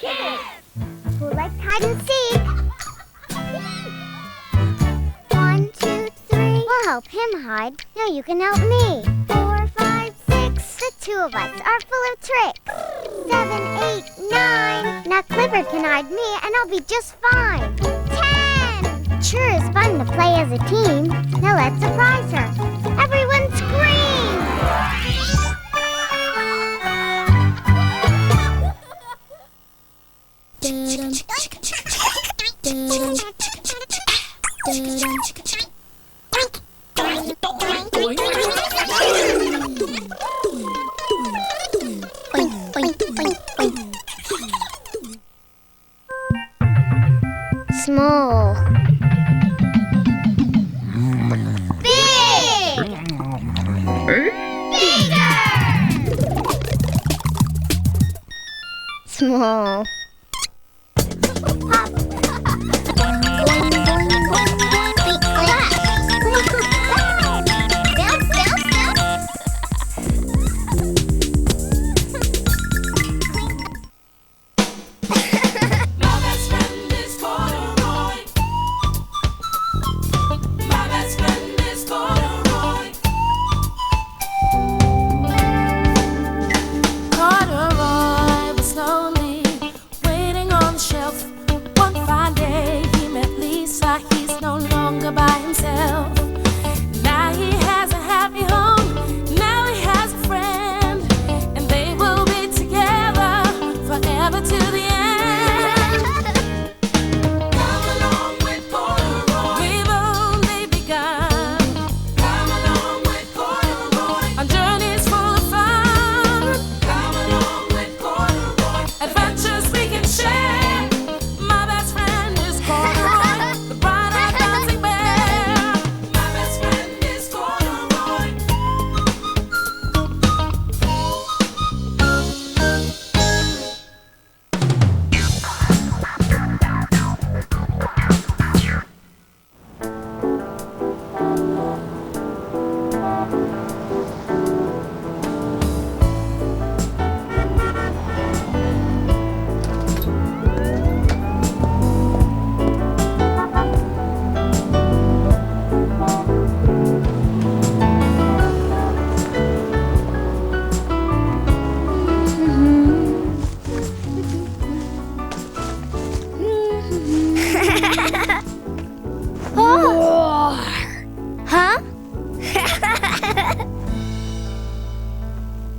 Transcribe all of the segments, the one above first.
Who likes hide and seek? 1, 2, 3. We'll help him hide. Now you can help me. 4, 5, 6. The two of us are full of tricks. 7, 8, 9. Now Clifford can hide me and I'll be just fine. 10. Sure is fun to play as a team. Now let's surprise her. Everyone scream! Small. Big. Bigger. Small.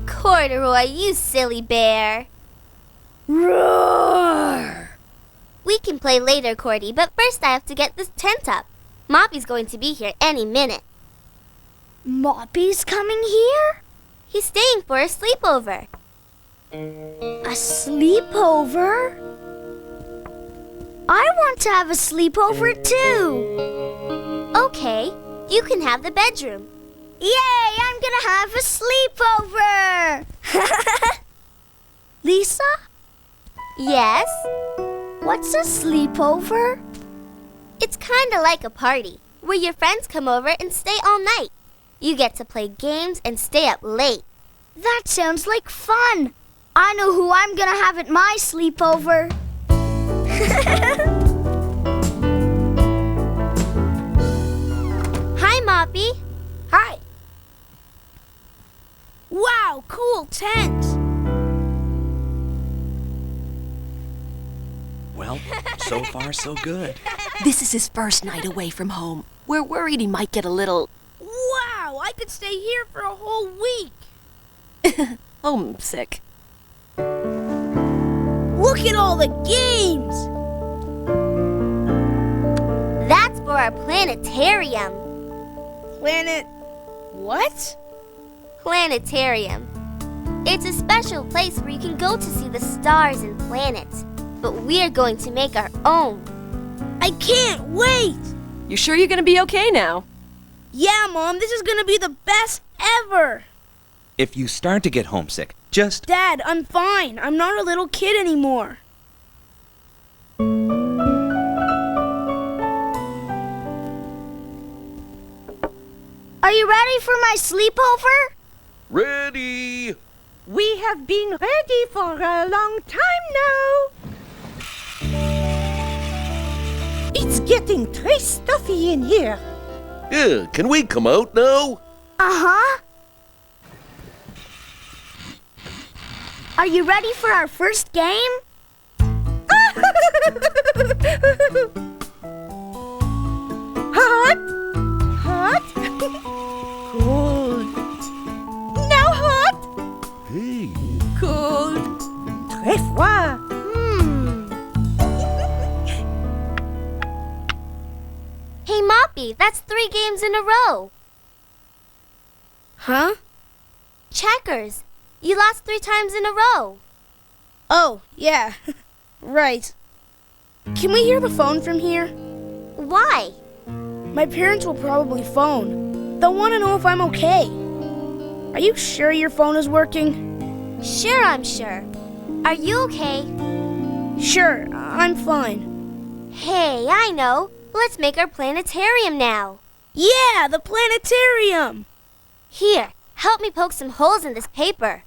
Corduroy, you silly bear. Roar! We can play later, Cordy, but first I have to get this tent up. Moppy's going to be here any minute. Moppy's coming here? He's staying for a sleepover. A sleepover? I want to have a sleepover too. Okay, you can have the bedroom. Yay, I'm gonna have a sleepover! Lisa? Yes? What's a sleepover? It's kinda like a party, where your friends come over and stay all night. You get to play games and stay up late. That sounds like fun. I know who I'm gonna have at my sleepover. Hi, Moppy. Hi. Wow, cool tent. Well, so far so good. This is his first night away from home. We're worried he might get a little... Wow, I could stay here for a whole week. homesick. Look at all the games. That's for our planetarium. Planet... what? Planetarium. It's a special place where you can go to see the stars and planets. But we're going to make our own. I can't wait! You sure you're gonna be okay now? Yeah, Mom, this is gonna be the best ever! If you start to get homesick, just... Dad, I'm fine. I'm not a little kid anymore. Are you ready for my sleepover? Ready! We have been ready for a long time now. getting très stuffy in here. Yeah, can we come out now? Uh-huh. Are you ready for our first game? Hot, hot, cold. Now hot, Hey. cold, très froid. Hey, Moppy, that's 3 games in a row. Huh? Checkers. You lost 3 times in a row. Oh, yeah. Right. Can we hear the phone from here? Why? My parents will probably phone. They'll want to know if I'm okay. Are you sure your phone is working? Sure, I'm sure. Are you okay? Sure, I'm fine. Hey, I know. Let's make our planetarium now. Yeah, the planetarium! Here, help me poke some holes in this paper.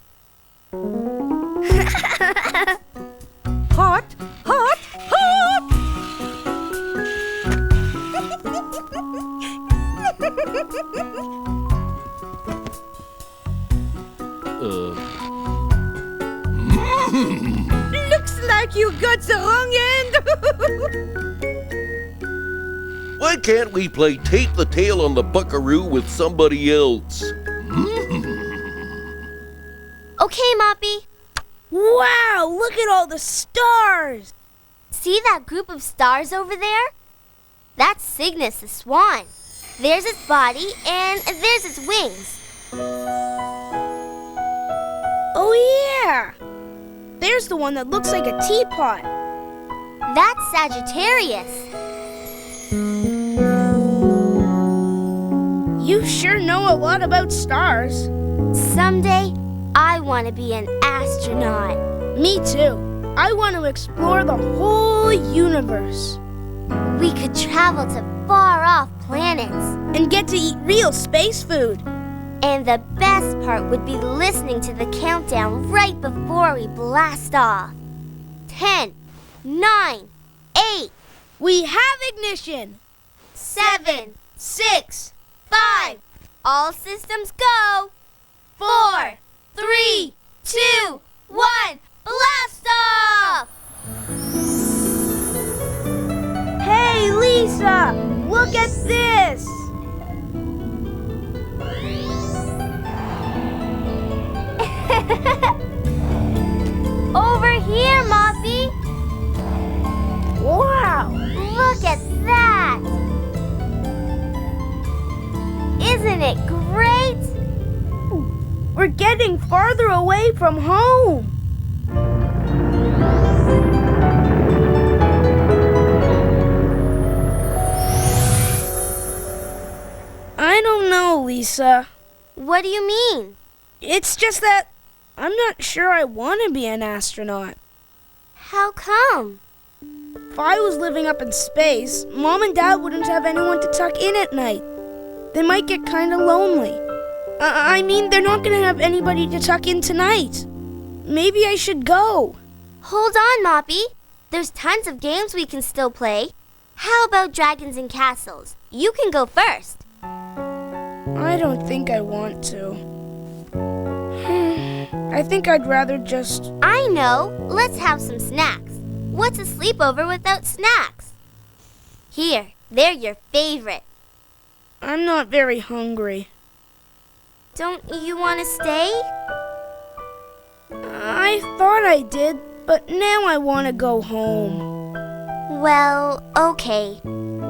Hot, hot, hot. Looks like you got the wrong end. Why can't we play Tape the Tail on the Buckaroo with somebody else? Okay, Moppy. Wow, look at all the stars! See that group of stars over there? That's Cygnus the swan. There's its body and there's its wings. Oh, yeah! There's the one that looks like a teapot. That's Sagittarius. You sure know a lot about stars. Someday, I want to be an astronaut. Me too. I want to explore the whole universe. We could travel to far-off planets. And get to eat real space food. And the best part would be listening to the countdown right before we blast off. 10, 9, 8, We have ignition! 7, 6, 5. All systems go. 4, 3, 2, 1. Blast off! Hey, Lisa! Look at this! Over here, Moppy. Wow! Look at that. Isn't it great? We're getting farther away from home. I don't know, Lisa. What do you mean? It's just that I'm not sure I want to be an astronaut. How come? If I was living up in space, Mom and Dad wouldn't have anyone to tuck in at night. They might get kind of lonely. I mean, they're not going to have anybody to tuck in tonight. Maybe I should go. Hold on, Moppy. There's tons of games we can still play. How about Dragons and Castles? You can go first. I don't think I want to. I think I'd rather just... I know. Let's have some snacks. What's a sleepover without snacks? Here, they're your favorite. I'm not very hungry. Don't you want to stay? I thought I did, but now I want to go home. Well, okay.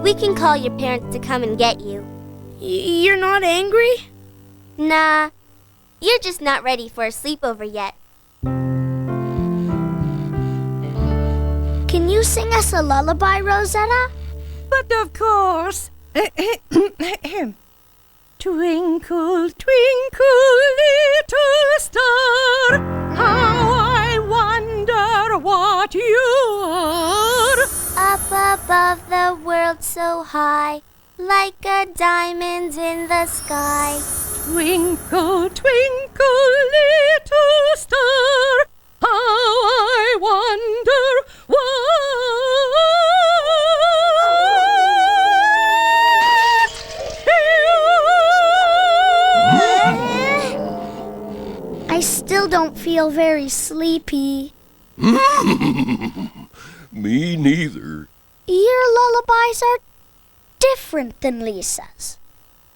We can call your parents to come and get you. You're not angry? Nah, you're just not ready for a sleepover yet. Can you sing us a lullaby, Rosetta? But of course. Twinkle, twinkle, little star, how I wonder what you are. Up above the world so high, like a diamond in the sky. Twinkle, twinkle, little star, how I wonder why. feel very sleepy. Me neither. Your lullabies are different than Lisa's.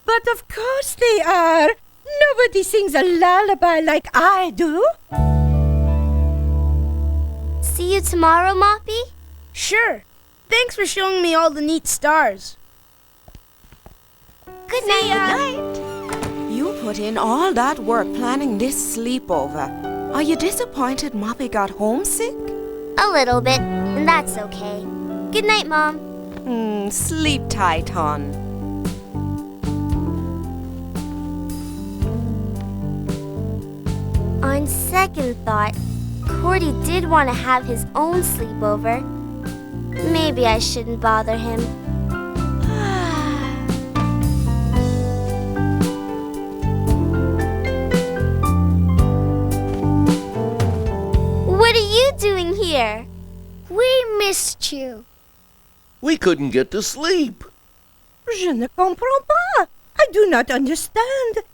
But of course they are. Nobody sings a lullaby like I do. See you tomorrow, Moppy? Sure. Thanks for showing me all the neat stars. Good night. You put in all that work planning this sleepover. Are you disappointed Moppy got homesick? A little bit, and that's okay. Good night, Mom. Sleep tight, hon. On second thought, Cordy did want to have his own sleepover. Maybe I shouldn't bother him. What are you doing here? We missed you. We couldn't get to sleep. Je ne comprends pas. I do not understand.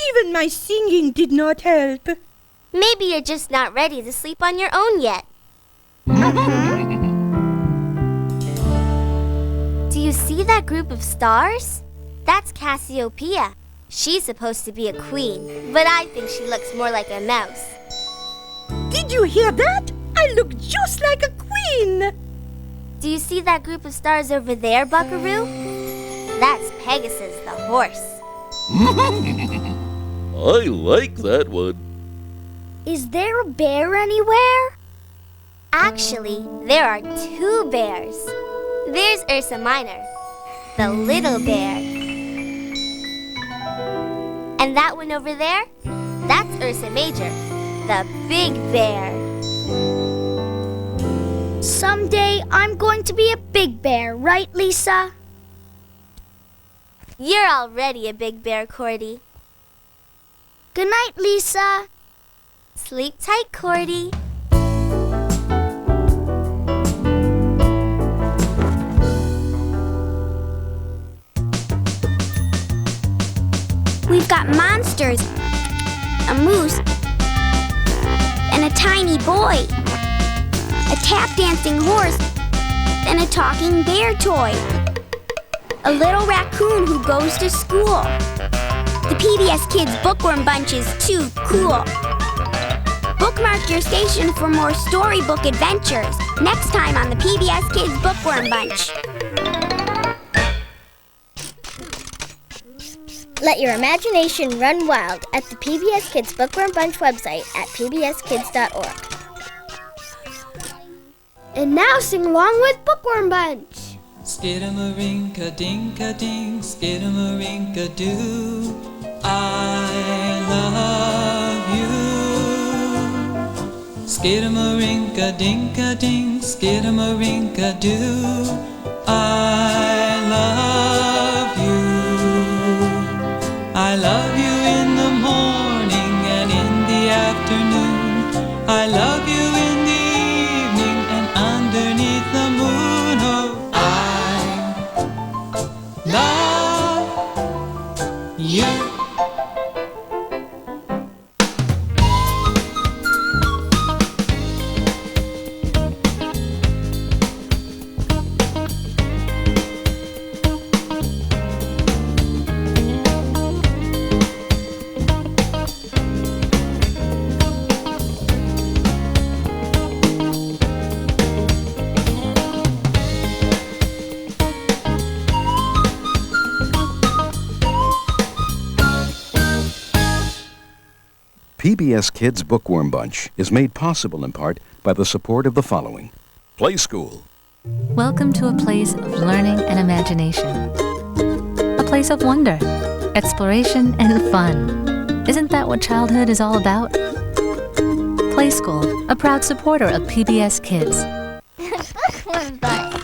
Even my singing did not help. Maybe you're just not ready to sleep on your own yet. Do you see that group of stars? That's Cassiopeia. She's supposed to be a queen, but I think she looks more like a mouse. Did you hear that? I look just like a queen. Do you see that group of stars over there, Buckaroo? That's Pegasus the horse. I like that one. Is there a bear anywhere? Actually, there are two bears. There's Ursa Minor, the little bear. And that one over there, that's Ursa Major, the big bear. Someday I'm going to be a big bear, right, Lisa? You're already a big bear, Cordy. Good night, Lisa. Sleep tight, Cordy. We've got monsters, a moose, and a tiny boy, a tap-dancing horse, and a talking bear toy, a little raccoon who goes to school. The PBS Kids Bookworm Bunch is too cool. Bookmark your station for more storybook adventures next time on the PBS Kids Bookworm Bunch. Let your imagination run wild at the PBS Kids Bookworm Bunch website at pbskids.org. And now sing along with Bookworm Bunch. Skidamarinka-dinka-ding, skidamarinka-doo, I love you. Skidamarinka-dinka-ding, skidamarinka-doo, I love you. I love you in the morning and in the afternoon. I love you in the evening and underneath the moon. Oh, I love you. PBS Kids Bookworm Bunch is made possible in part by the support of the following. Play School. Welcome to a place of learning and imagination. A place of wonder, exploration, and fun. Isn't that what childhood is all about? Play School, a proud supporter of PBS Kids. Bookworm Bunch.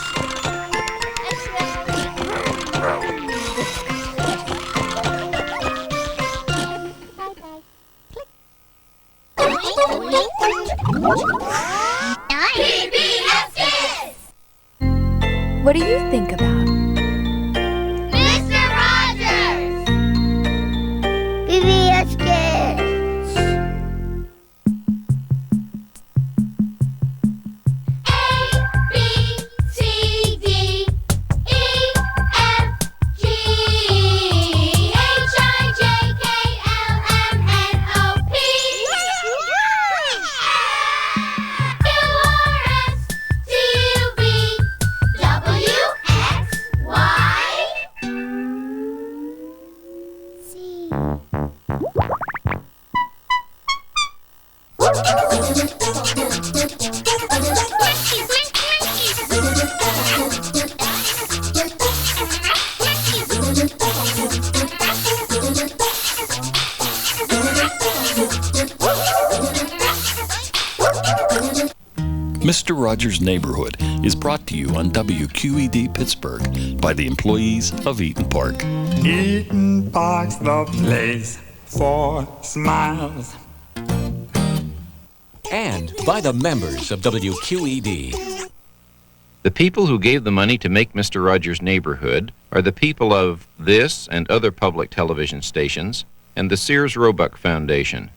PBS Kids! What do you think about? Mr. Rogers! PBS Kids! Mr. Rogers' Neighborhood is brought to you on WQED Pittsburgh by the employees of Eaton Park. Eaton Park's the place for smiles. And by the members of WQED. The people who gave the money to make Mr. Rogers' Neighborhood are the people of this and other public television stations and the Sears Roebuck Foundation.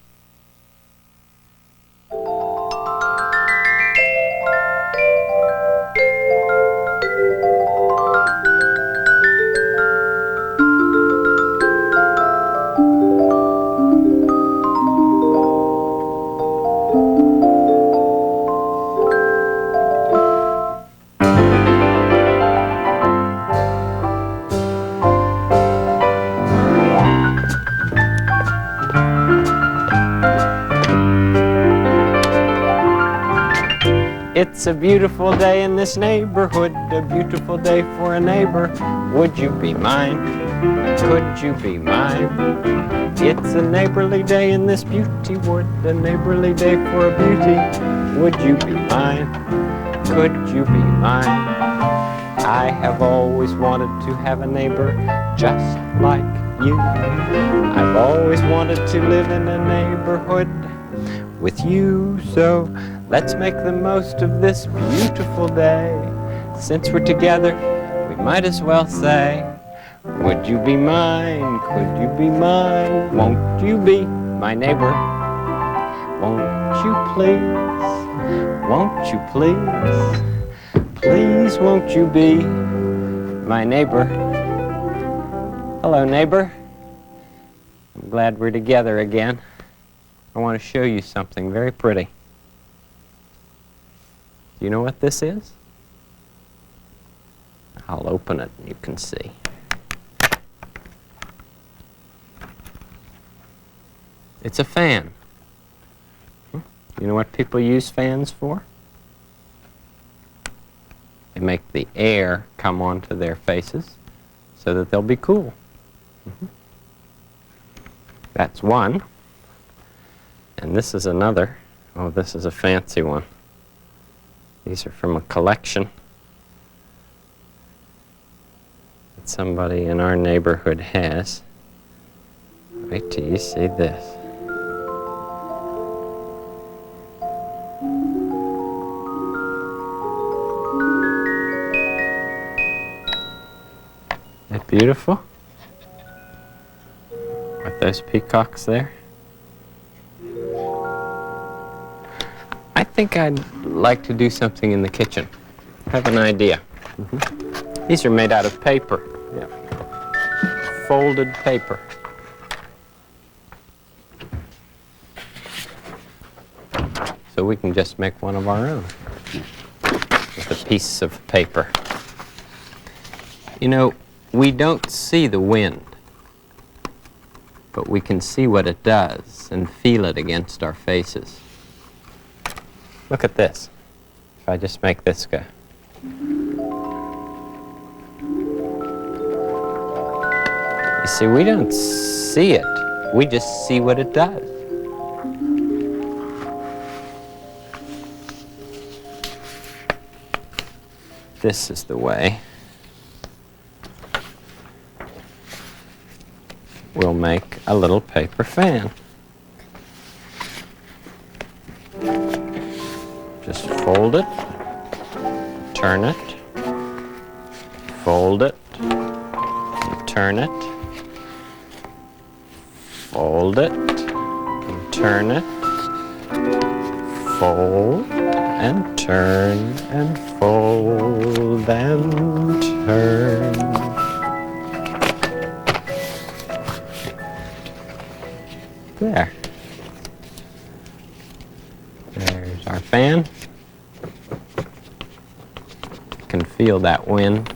It's a beautiful day in this neighborhood, a beautiful day for a neighbor. Would you be mine? Could you be mine? It's a neighborly day in this beauty wood, a neighborly day for a beauty. Would you be mine? Could you be mine? I have always wanted to have a neighbor just like you. I've always wanted to live in a neighborhood with you, so let's make the most of this beautiful day. Since we're together, we might as well say, would you be mine? Could you be mine? Won't you be my neighbor? Won't you please? Won't you please? Please won't you be my neighbor? Hello, neighbor. I'm glad we're together again. I want to show you something very pretty. Do you know what this is? I'll open it and you can see. It's a fan. You know what people use fans for? They make the air come onto their faces so that they'll be cool. That's one. And this is another. Oh, this is a fancy one. These are from a collection that somebody in our neighborhood has. Wait till you see this. Isn't that beautiful? With those peacocks there. I think I'd like to do something in the kitchen. I have an idea. These are made out of paper. Yeah. Folded paper. So we can just make one of our own with a piece of paper. You know, we don't see the wind, but we can see what it does and feel it against our faces. Look at this. If I just make this go. You see, we don't see it. We just see what it does. This is the way we'll make a little paper fan. Just fold it, turn it, fold it, and turn it, fold it, and turn it, fold, and turn, and fold, and turn. There. There's our fan. Can feel that wind.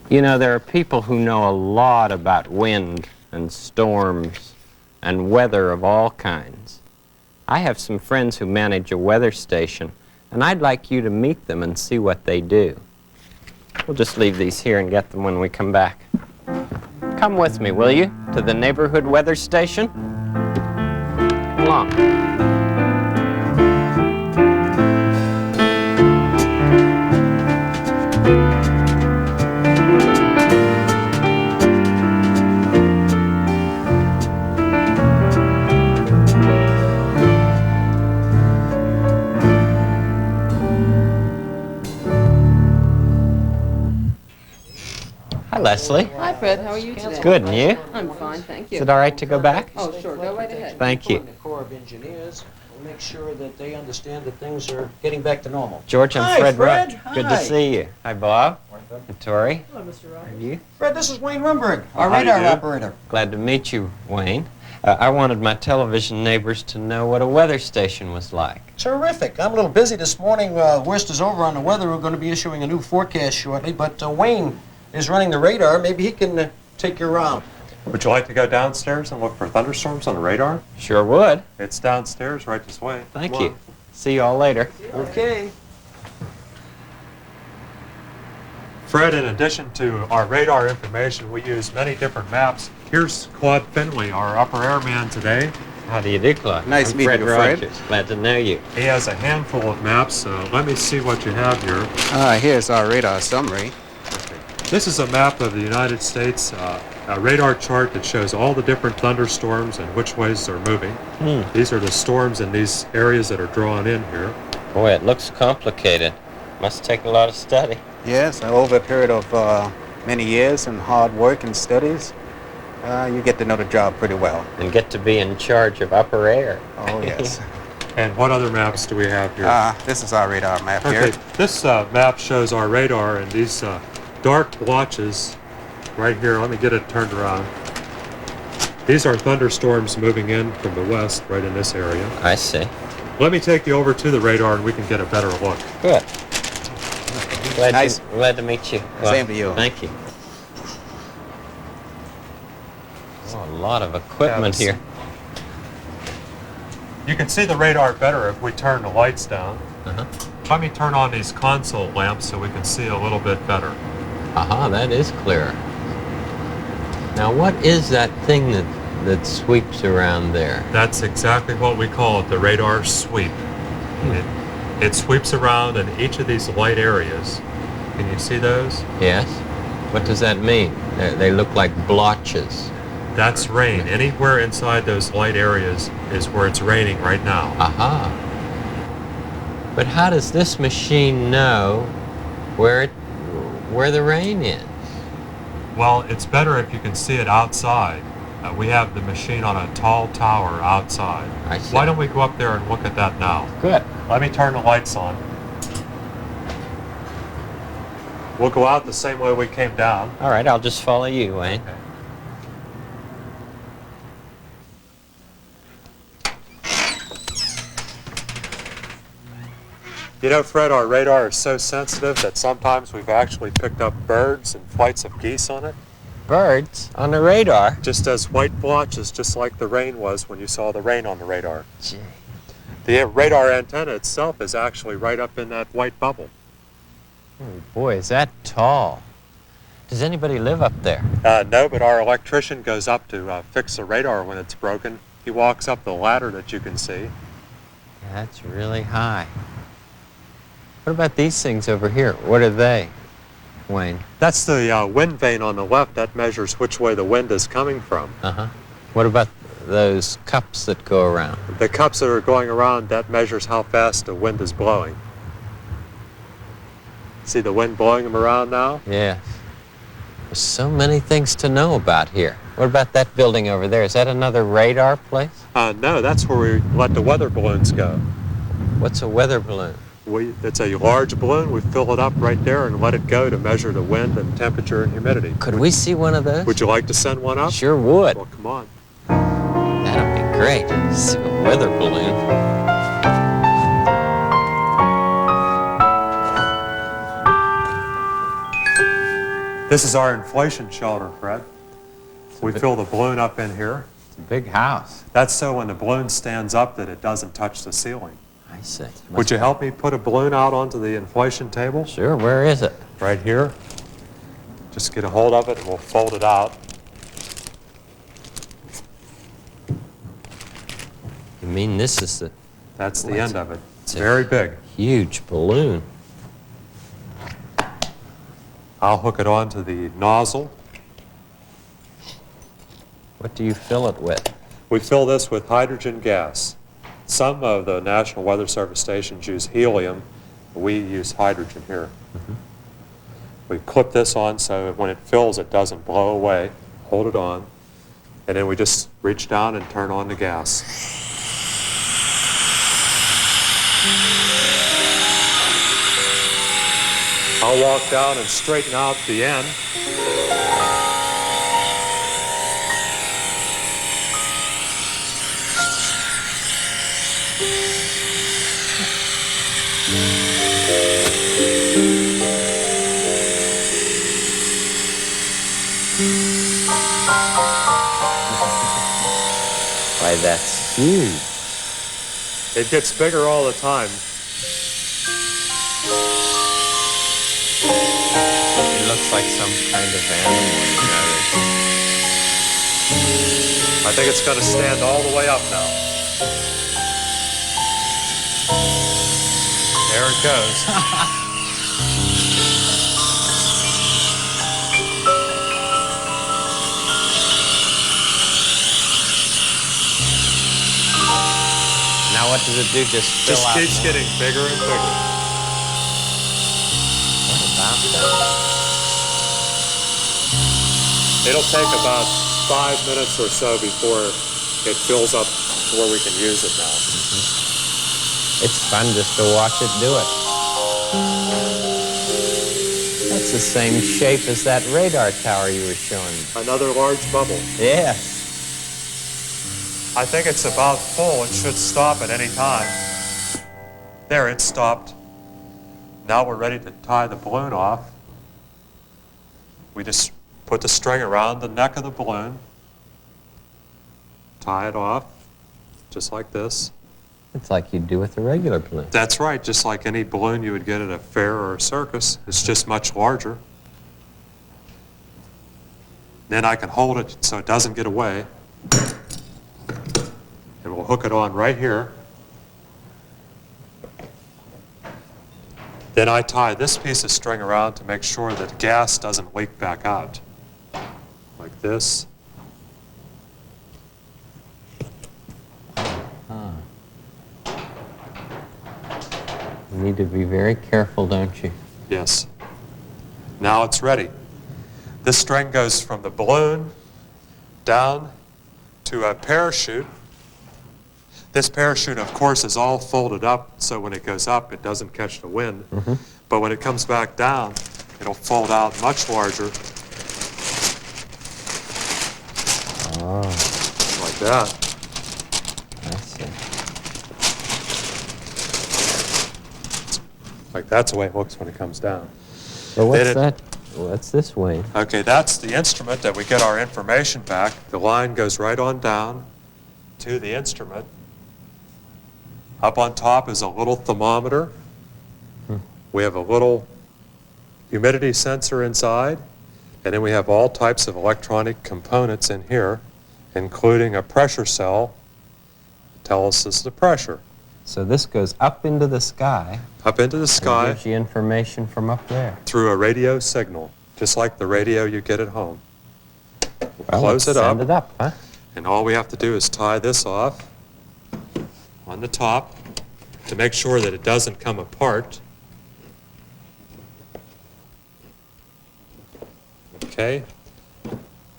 You know, there are people who know a lot about wind and storms and weather of all kinds. I have some friends who manage a weather station, and I'd like you to meet them and see what they do. We'll just leave these here and get them when we come back. Come with me, will you, to the neighborhood weather station? Come along. Leslie. Hi, Fred. How are you today? Good, and you? I'm fine, thank you. Is it all right to go back? Oh, sure. Go right ahead. Thank you. The Corps of Engineers will make sure that they understand that things are getting back to normal. George, I'm Hi, Fred. Fred. Good to Hi. see you. Hi, Bob. And Tori. Hello, Mr. Rogers. And you? Fred, this is Wayne Rumberg, our How do you radar do? operator. Glad to meet you, Wayne. I wanted my television neighbors to know what a weather station was like. Terrific. I'm a little busy this morning. Worst is over on the weather. We're going to be issuing a new forecast shortly, but Wayne is running the radar. Maybe he can take your round. Would you like to go downstairs and look for thunderstorms on the radar? Sure would. It's downstairs right this way. Thank you. See you all later. Okay. Fred, in addition to our radar information, we use many different maps. Here's Claude Finley, our upper airman today. How do you do, Claude? Nice I'm meeting you, Fred. Rogers. Glad to know you. He has a handful of maps. Let me see what you have here. Here's our radar summary. This is a map of the United States, a radar chart that shows all the different thunderstorms and which ways they're moving. These are the storms in these areas that are drawn in here. Boy, it looks complicated. Must take a lot of study. Yes, over a period of many years and hard work and studies, you get to know the job pretty well. And get to be in charge of upper air. Oh, yes. And what other maps do we have here? This is our radar map Okay, here. this map shows our radar and these dark blotches right here. Let me get it turned around. These are thunderstorms moving in from the west right in this area. I see. Let me take you over to the radar and we can get a better look. Good. Glad to meet you. Same to you. Thank you. Oh, a lot of equipment here. You can see the radar better if we turn the lights down. Let me turn on these console lamps so we can see a little bit better. Aha, that is clearer. Now, what is that thing that sweeps around there? That's exactly what we call it, the radar sweep. It sweeps around in each of these light areas. Can you see those? Yes. What does that mean? They look like blotches. That's rain. Anywhere inside those light areas is where it's raining right now. Aha. But how does this machine know where the rain is? Well, it's better if you can see it outside. We have the machine on a tall tower outside. I see. Why don't we go up there and look at that now? Good. Let me turn the lights on. We'll go out the same way we came down. All right, I'll just follow you, Wayne. Okay. You know, Fred, our radar is so sensitive that sometimes we've actually picked up birds and flights of geese on it. Birds on the radar? Just as white blotches, just like the rain was when you saw the rain on the radar. Gee. The radar antenna itself is actually right up in that white bubble. Oh, boy, is that tall. Does anybody live up there? No, but our electrician goes up to fix the radar when it's broken. He walks up the ladder that you can see. Yeah, that's really high. What about these things over here? What are they, Wayne? That's the wind vane on the left. That measures which way the wind is coming from. Uh-huh. What about those cups that go around? The cups that are going around, that measures how fast the wind is blowing. See the wind blowing them around now? Yes. There's so many things to know about here. What about that building over there? Is that another radar place? No, that's where we let the weather balloons go. What's a weather balloon? It's a large balloon. We fill it up right there and let it go to measure the wind and temperature and humidity. Could we see one of those? Would you like to send one up? Sure would. Well, come on. That'd be great. See a weather balloon. This is our inflation shelter, Fred. We fill the balloon up in here. It's a big house. That's so when the balloon stands up that it doesn't touch the ceiling. I see. Would you help me put a balloon out onto the inflation table? Sure, where is it? Right here. Just get a hold of it and we'll fold it out. You mean this is the... That's the end of it. It's very big. Huge balloon. I'll hook it onto the nozzle. What do you fill it with? We fill this with hydrogen gas. Some of the National Weather Service stations use helium. We use hydrogen here. We clip this on so when it fills, it doesn't blow away. Hold it on. And then we just reach down and turn on the gas. I'll walk down and straighten out the end. Why, that's huge. It gets bigger all the time. It looks like some kind of animal. I think it's going to stand all the way up now. There it goes. Now what does it do? Just fill Just out keeps more? getting bigger and bigger. What about that? It'll take about 5 minutes or so before it fills up to where we can use it now. It's fun just to watch it do it. That's the same shape as that radar tower you were showing. Another large bubble. Yes. I think it's about full. It should stop at any time. There, it stopped. Now we're ready to tie the balloon off. We just put the string around the neck of the balloon, tie it off, just like this. It's like you'd do with a regular balloon. That's right, just like any balloon you would get at a fair or a circus. It's just much larger. Then I can hold it so it doesn't get away. And we'll hook it on right here. Then I tie this piece of string around to make sure that gas doesn't leak back out. Like this. You need to be very careful, don't you? Yes. Now it's ready. This string goes from the balloon down to a parachute. This parachute, of course, is all folded up, so when it goes up, it doesn't catch the wind. But when it comes back down, it'll fold out much larger. Oh. Like that. I see. Like that's the way it looks when it comes down. But what's that? What's this way? Okay, that's the instrument that we get our information back. The line goes right on down to the instrument. Up on top is a little thermometer. We have a little humidity sensor inside, and then we have all types of electronic components in here, including a pressure cell to tell us this is the pressure. So this goes up into the sky. Up into the sky. And gives you information from up there. Through a radio signal, just like the radio you get at home. Well, Close it send it up, huh? And all we have to do is tie this off on the top to make sure that it doesn't come apart. Okay.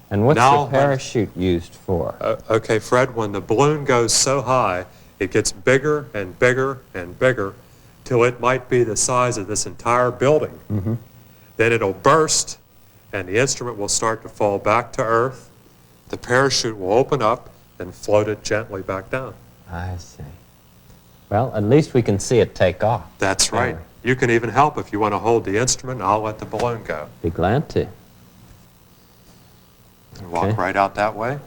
And what's Now, the parachute used for? Okay, Fred, when the balloon goes so high, it gets bigger and bigger and bigger till it might be the size of this entire building. Then it'll burst, and the instrument will start to fall back to Earth. The parachute will open up and float it gently back down. I see. Well, at least we can see it take off. That's right. You can even help if you want to hold the instrument, and I'll let the balloon go. Be glad to. Walk right out that way.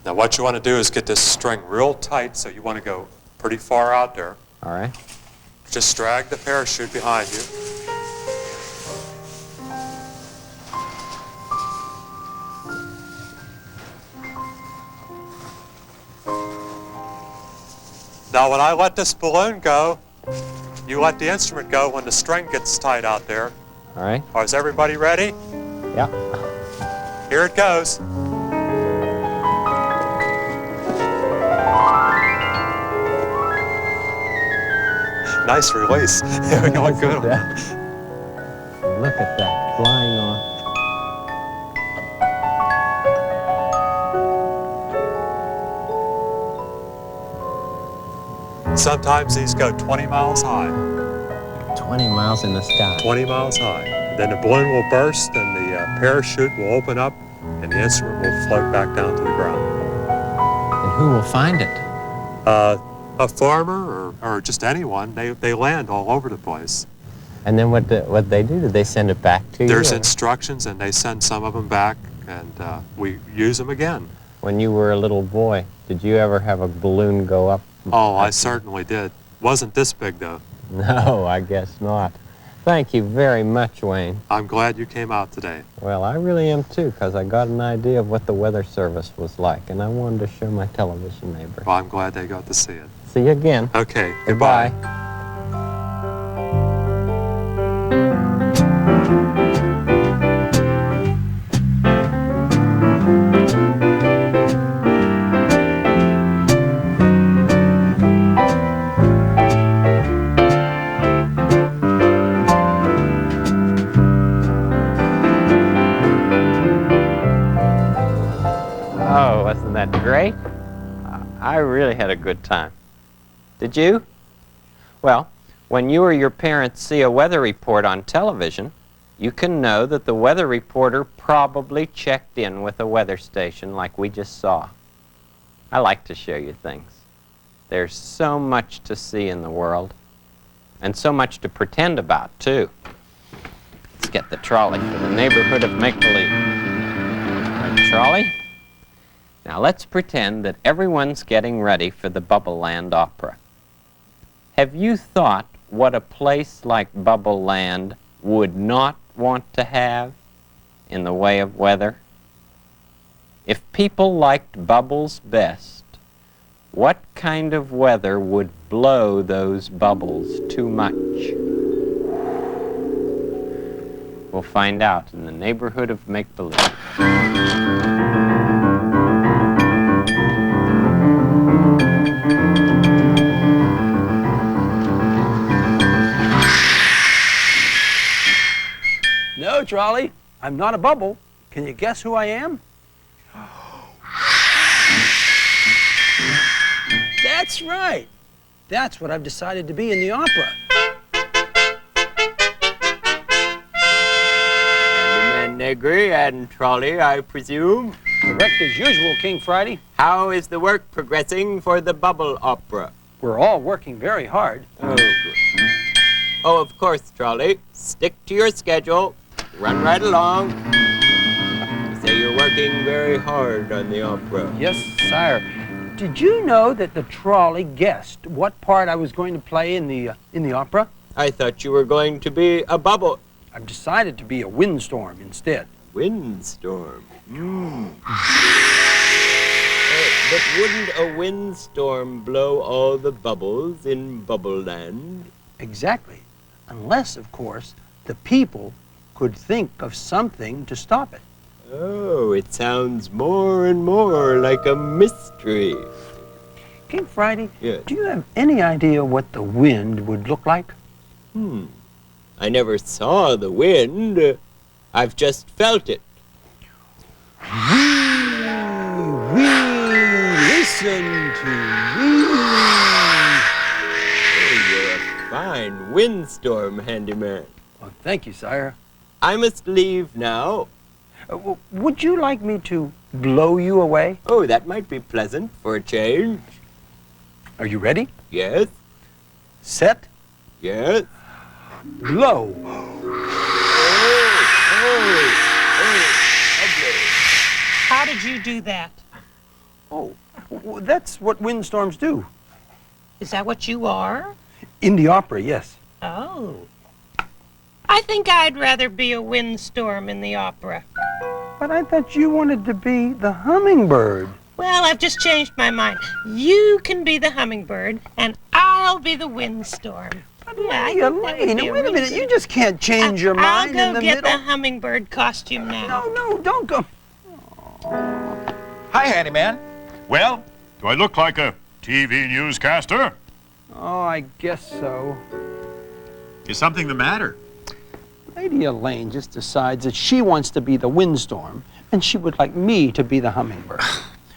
Now what you want to do is get this string real tight, so you want to go pretty far out there. All right. Just drag the parachute behind you. Now when I let this balloon go, you let the instrument go when the string gets tight out there. All right. Is everybody ready? Yeah. Here it goes. nice release. We look good. Look at that, flying off. Sometimes these go 20 miles high. 20 miles in the sky. 20 miles high. Then the balloon will burst and the parachute will open up and the instrument will float back down to the ground. And who will find it? A farmer or just anyone, they land all over the place. And then what they do? Do they send it back to you? There's instructions and they send some of them back and we use them again. When you were a little boy, did you ever have a balloon go up? Oh, I certainly did. Wasn't this big though. No, I guess not. Thank you very much, Wayne. I'm glad you came out today. Well, I really am too, because I got an idea of what the weather service was like, and I wanted to show my television neighbor. Well, I'm glad they got to see it. See you again. Okay, goodbye. Oh, wasn't that great? I really had a good time. Did you? Well, when you or your parents see a weather report on television, you can know that the weather reporter probably checked in with a weather station like we just saw. I like to show you things. There's so much to see in the world, and so much to pretend about, too. Let's get the trolley for the neighborhood of make-believe. Right, trolley? Now let's pretend that everyone's getting ready for the Bubble Land Opera. Have you thought what a place like Bubble Land would not want to have in the way of weather? If people liked bubbles best, what kind of weather would blow those bubbles too much? We'll find out in the neighborhood of make-believe. No, Trolley, I'm not a bubble. Can you guess who I am? That's right. That's what I've decided to be in the opera. Handyman Negri and Trolley, I presume? Correct as usual, King Friday. How is the work progressing for the Bubble Opera? We're all working very hard. Oh, good. Oh, of course, Trolley. Stick to your schedule. Run right along. You say you're working very hard on the opera. Yes, sire. Did you know that the trolley guessed what part I was going to play in the opera? I thought you were going to be a bubble. I've decided to be a windstorm instead. Windstorm? But wouldn't a windstorm blow all the bubbles in Bubble Land? Exactly. Unless, of course, the people could think of something to stop it. Oh, it sounds more and more like a mystery. King Friday, yes. Do you have any idea what the wind would look like? I never saw the wind. I've just felt it. Listen to me. Oh, you're a fine windstorm handyman. Well, thank you, sire. I must leave now. Would you like me to blow you away? Oh, that might be pleasant for a change. Are you ready? Yes. Set. Yes. Blow. How did you do that? Oh, that's what windstorms do. Is that what you are? In the opera, yes. Oh. I think I'd rather be a windstorm in the opera. But I thought you wanted to be the hummingbird. Well, I've just changed my mind. You can be the hummingbird, and I'll be the windstorm. Elaine, wait a minute. You just can't change your mind in the I'll go get middle. the hummingbird costume now. No, don't go. Hi, Handyman. Well, do I look like a TV newscaster? Oh, I guess so. Is something the matter? Lady Elaine just decides that she wants to be the windstorm, and she would like me to be the hummingbird.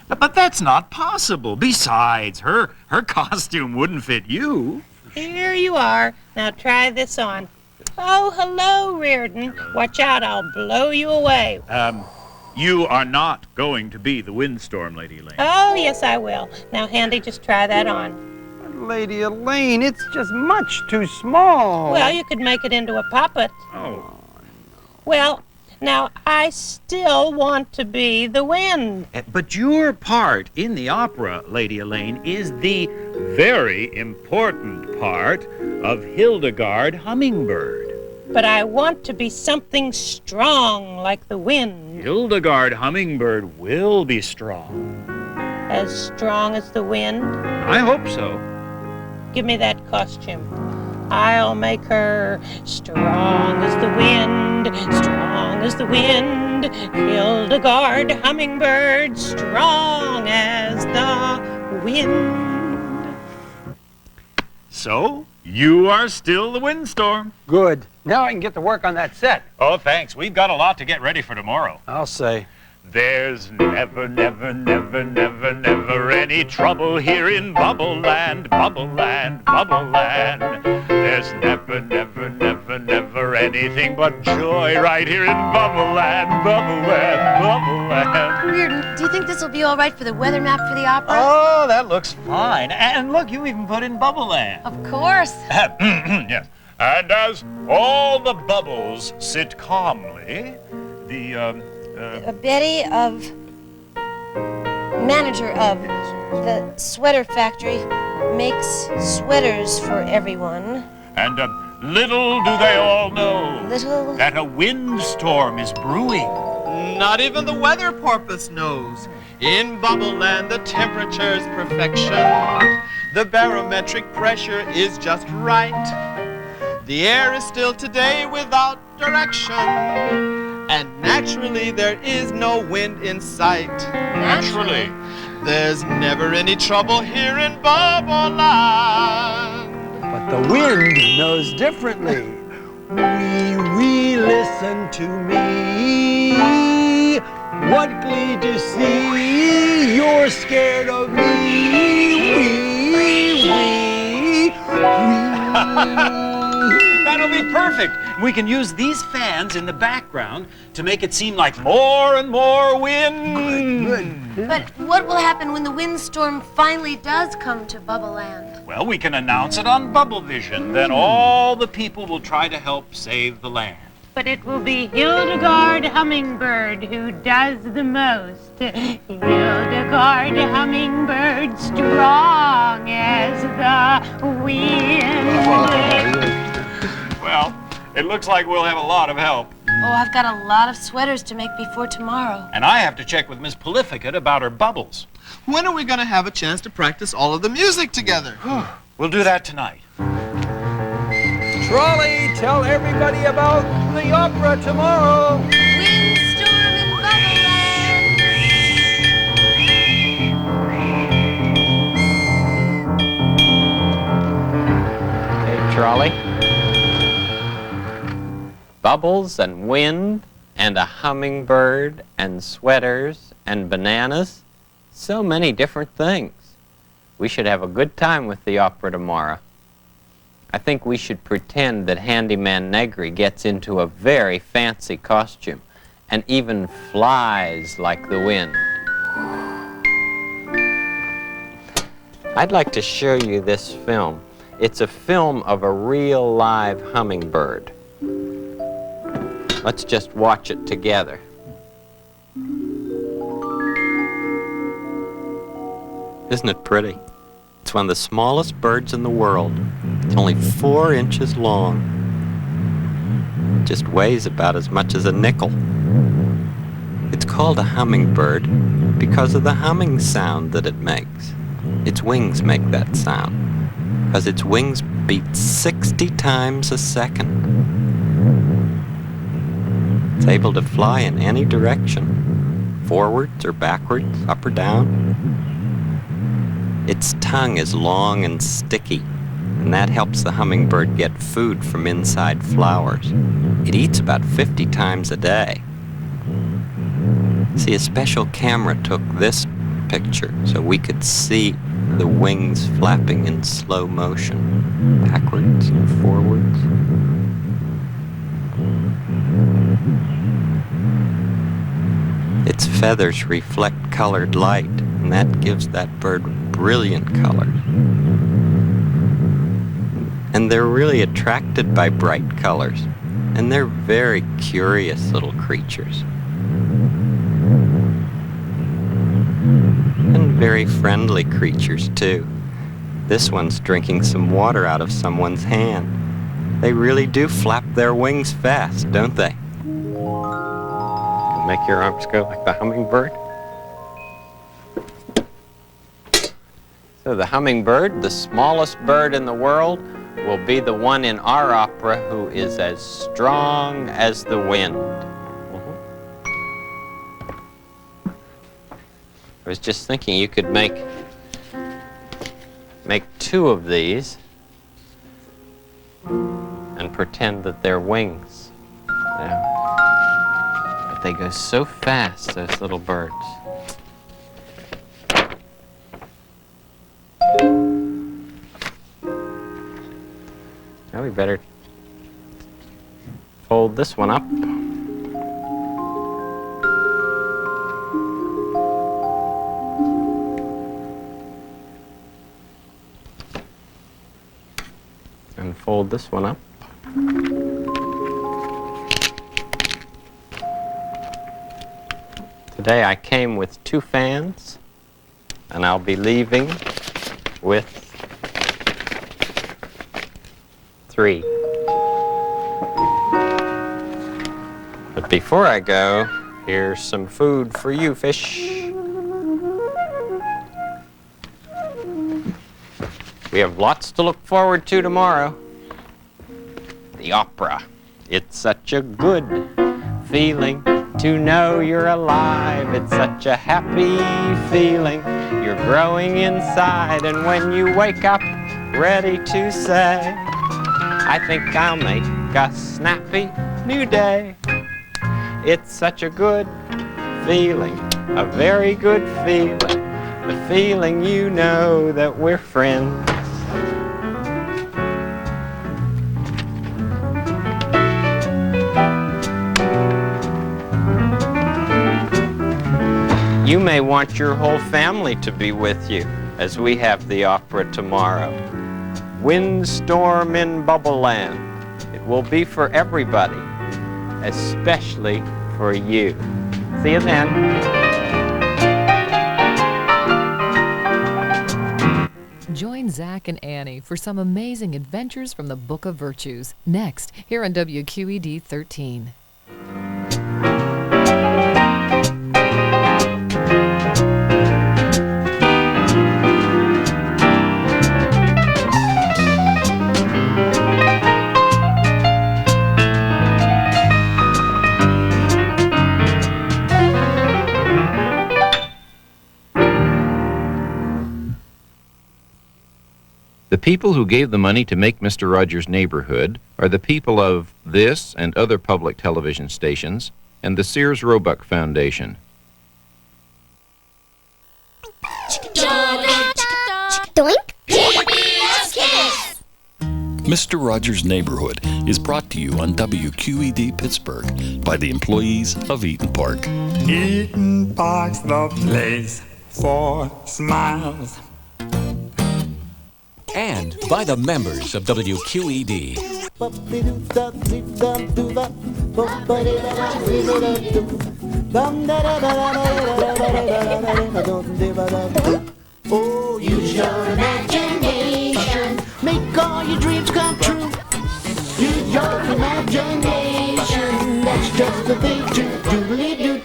But that's not possible. Besides, her costume wouldn't fit you. Here you are. Now try this on. Oh, hello, Reardon. Watch out, I'll blow you away. You are not going to be the windstorm, Lady Elaine. Oh, yes, I will. Now, Handy, just try that on. Lady Elaine, it's just much too small. Well, you could make it into a puppet. Oh. Well, now, I still want to be the wind. But your part in the opera, Lady Elaine, is the very important part of Hildegard Hummingbird. But I want to be something strong like the wind. Hildegard Hummingbird will be strong. As strong as the wind? I hope so. Give me that costume. I'll make her strong as the wind, strong as the wind. Hildegard Hummingbird, strong as the wind. So, you are still the windstorm. Good. Now I can get to work on that set. Oh, thanks. We've got a lot to get ready for tomorrow. I'll say. There's never, never, never, never, never any trouble here in Bubble Land, Bubble Land, Bubble Land. There's never, never, never, never anything but joy right here in Bubble Land, Bubble Land, Bubble Land. Reardon, do you think this will be all right for the weather map for the opera? Oh, that looks fine. And look, you even put in Bubble Land. Of course. Yes. And as all the bubbles sit calmly, Betty manager of the sweater factory, makes sweaters for everyone. And little do they all know that a windstorm is brewing. Not even the weather porpoise knows. In Bubble Land, the temperature's perfection. The barometric pressure is just right. The air is still today without direction. And naturally, there is no wind in sight. Naturally. There's never any trouble here in Bubble Land. But the wind knows differently. We listen to me. What glee to see? You're scared of me. That'll be perfect. We can use these fans in the background to make it seem like more and more wind. Good. But what will happen when the windstorm finally does come to Bubble Land? Well, we can announce it on Bubble Vision. Then all the people will try to help save the land. But it will be Hildegard Hummingbird who does the most. Hildegard Hummingbird, strong as the wind. Well, it looks like we'll have a lot of help. Oh, I've got a lot of sweaters to make before tomorrow. And I have to check with Miss Prolificate about her bubbles. When are we going to have a chance to practice all of the music together? We'll do that tonight. Trolley, tell everybody about the opera tomorrow. Windstorm in Bubble Land. Hey, Trolley. Bubbles and wind and a hummingbird and sweaters and bananas. So many different things. We should have a good time with the opera tomorrow. I think we should pretend that Handyman Negri gets into a very fancy costume and even flies like the wind. I'd like to show you this film. It's a film of a real live hummingbird. Let's just watch it together. Isn't it pretty? It's one of the smallest birds in the world. It's only 4 inches long. It just weighs about as much as a nickel. It's called a hummingbird because of the humming sound that it makes. Its wings make that sound because its wings beat 60 times a second. It's able to fly in any direction, forwards or backwards, up or down. Its tongue is long and sticky, and that helps the hummingbird get food from inside flowers. It eats about 50 times a day. See, a special camera took this picture so we could see the wings flapping in slow motion, backwards and forwards. Its feathers reflect colored light, and that gives that bird brilliant colors. And they're really attracted by bright colors, and they're very curious little creatures. And very friendly creatures, too. This one's drinking some water out of someone's hand. They really do flap their wings fast, don't they? Make your arms go like the hummingbird. So the hummingbird, the smallest bird in the world, will be the one in our opera who is as strong as the wind. I was just thinking you could make 2 of these and pretend that they're wings. But they go so fast, those little birds. Now we better fold this one up. And fold this one up. Today I came with 2 fans, and I'll be leaving with 3. But before I go, here's some food for you, fish. We have lots to look forward to tomorrow. The opera. It's such a good feeling to know you're alive. It's such a happy feeling. You're growing inside, and when you wake up ready to say, I think I'll make a snappy new day. It's such a good feeling, a very good feeling, the feeling you know that we're friends. You may want your whole family to be with you as we have the opera tomorrow. Windstorm in Bubble Land. It will be for everybody, especially for you. See you then. Join Zach and Annie for some amazing adventures from the Book of Virtues. Next, here on WQED 13. The people who gave the money to make Mr. Rogers' Neighborhood are the people of this and other public television stations and the Sears Roebuck Foundation. Doink. PBS Kids! Mr. Rogers' Neighborhood is brought to you on WQED Pittsburgh by the employees of Eaton Park. Eaton Park's the place for smiles. And by the members of WQED. Oh, use your imagination. Make all your dreams come true. Use your imagination. That's just the thing to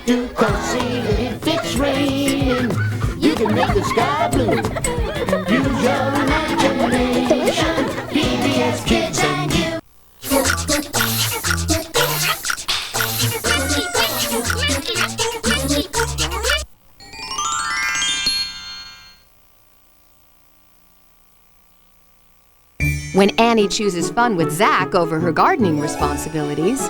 do. Cause see, if it's raining, you can make the sky blue. Use your imagination. PBS Kids and you. When Annie chooses fun with Zach over her gardening responsibilities,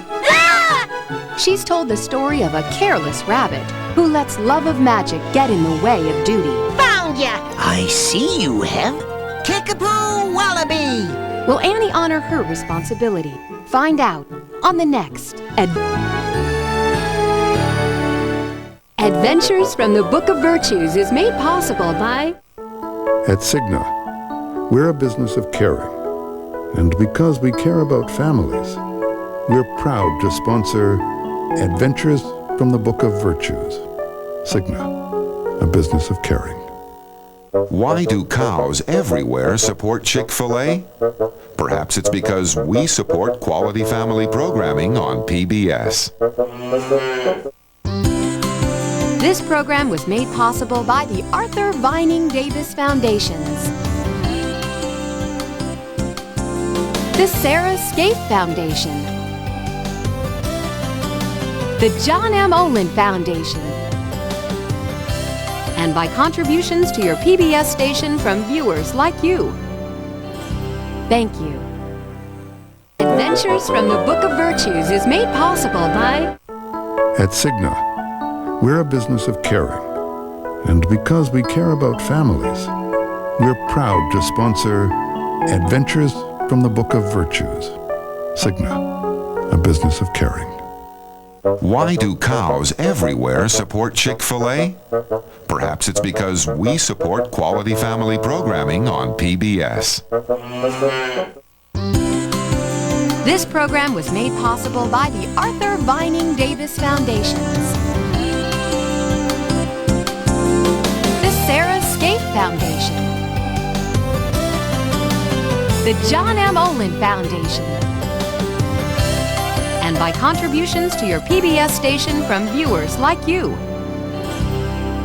she's told the story of a careless rabbit who lets love of magic get in the way of duty. Found ya! I see you have. Kickapoo Wallaby! Will Annie honor her responsibility? Find out on the next Adventures from the Book of Virtues is made possible by... At Cigna, we're a business of caring. And because we care about families, we're proud to sponsor Adventures from the Book of Virtues. Cigna, a business of caring. Why do cows everywhere support Chick-fil-A? Perhaps it's because we support quality family programming on PBS. This program was made possible by the Arthur Vining Davis Foundations, the Sarah Scaife Foundation, the John M. Olin Foundation, and by contributions to your PBS station from viewers like you. Thank you. Adventures from the Book of Virtues is made possible by... At Cigna, we're a business of caring. And because we care about families, we're proud to sponsor Adventures from the Book of Virtues. Cigna, a business of caring. Why do cows everywhere support Chick-fil-A? Perhaps it's because we support quality family programming on PBS. This program was made possible by the Arthur Vining Davis Foundations, the Sarah Scaife Foundation, the John M. Olin Foundation, and by contributions to your PBS station from viewers like you.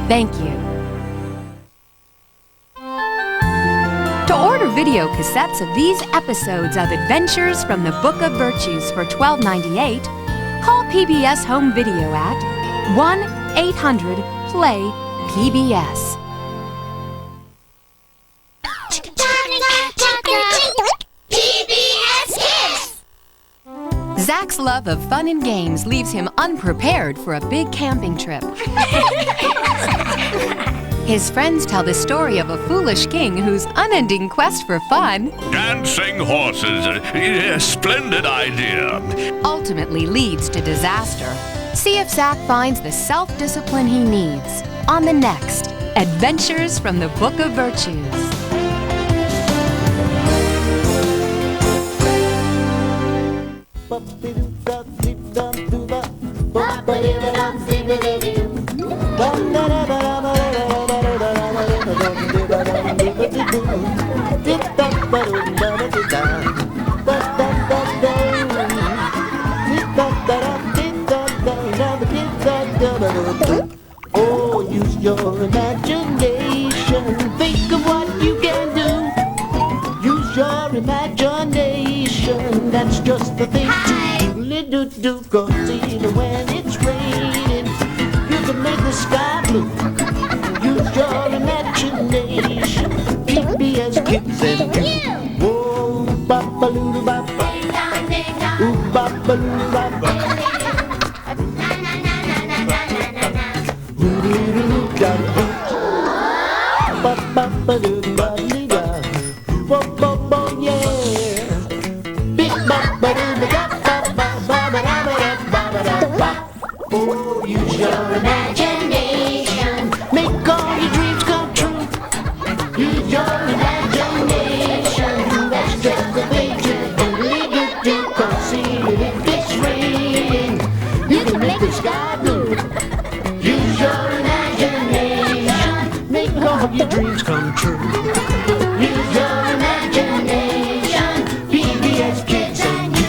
Thank you. To order video cassettes of these episodes of Adventures from the Book of Virtues for $12.98, call PBS Home Video at 1-800-PLAY-PBS. PBS Kids! Zach's love of fun and games leaves him unprepared for a big camping trip. His friends tell the story of a foolish king whose unending quest for fun Dancing horses. Splendid idea. ultimately leads to disaster. See if Zach finds the self-discipline he needs on the next Adventures from the Book of Virtues. Oh, use your imagination. Think of what you can do. Use your imagination. That's just the thing to do. Cause even when it's raining, you can make the sky blue. Use your imagination. PBS Kids and you. Whoa, ba-ba-loo-ba-ba. Ooh, ba-ba-loo-ba-ba. Oh, use your imagination. Make all your dreams come true. Use your imagination. That's just the thing to do. Cause even if it's raining, you can make the sky blue. Use your imagination. Make all your dreams come true. Use your imagination. PBS Kids and you.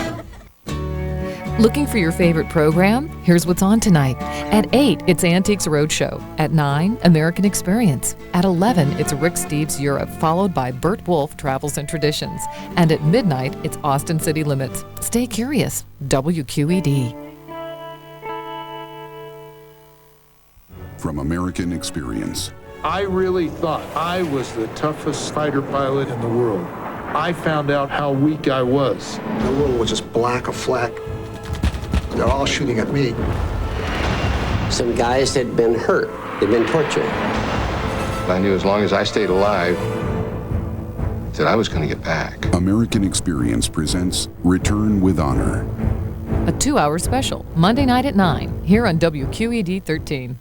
Looking for your favorite program? Here's what's on tonight. At 8, it's Antiques Roadshow. At 9, American Experience. At 11, it's Rick Steves Europe, followed by Bert Wolf Travels and Traditions. And at midnight, it's Austin City Limits. Stay curious. WQED. From American Experience. I really thought I was the toughest fighter pilot in the world. I found out how weak I was. The world was just black, a flat. They're all shooting at me. Some guys had been hurt. They'd been tortured. I knew as long as I stayed alive that I was going to get back. American Experience presents Return with Honor. A 2-hour special, Monday night at 9, here on WQED 13.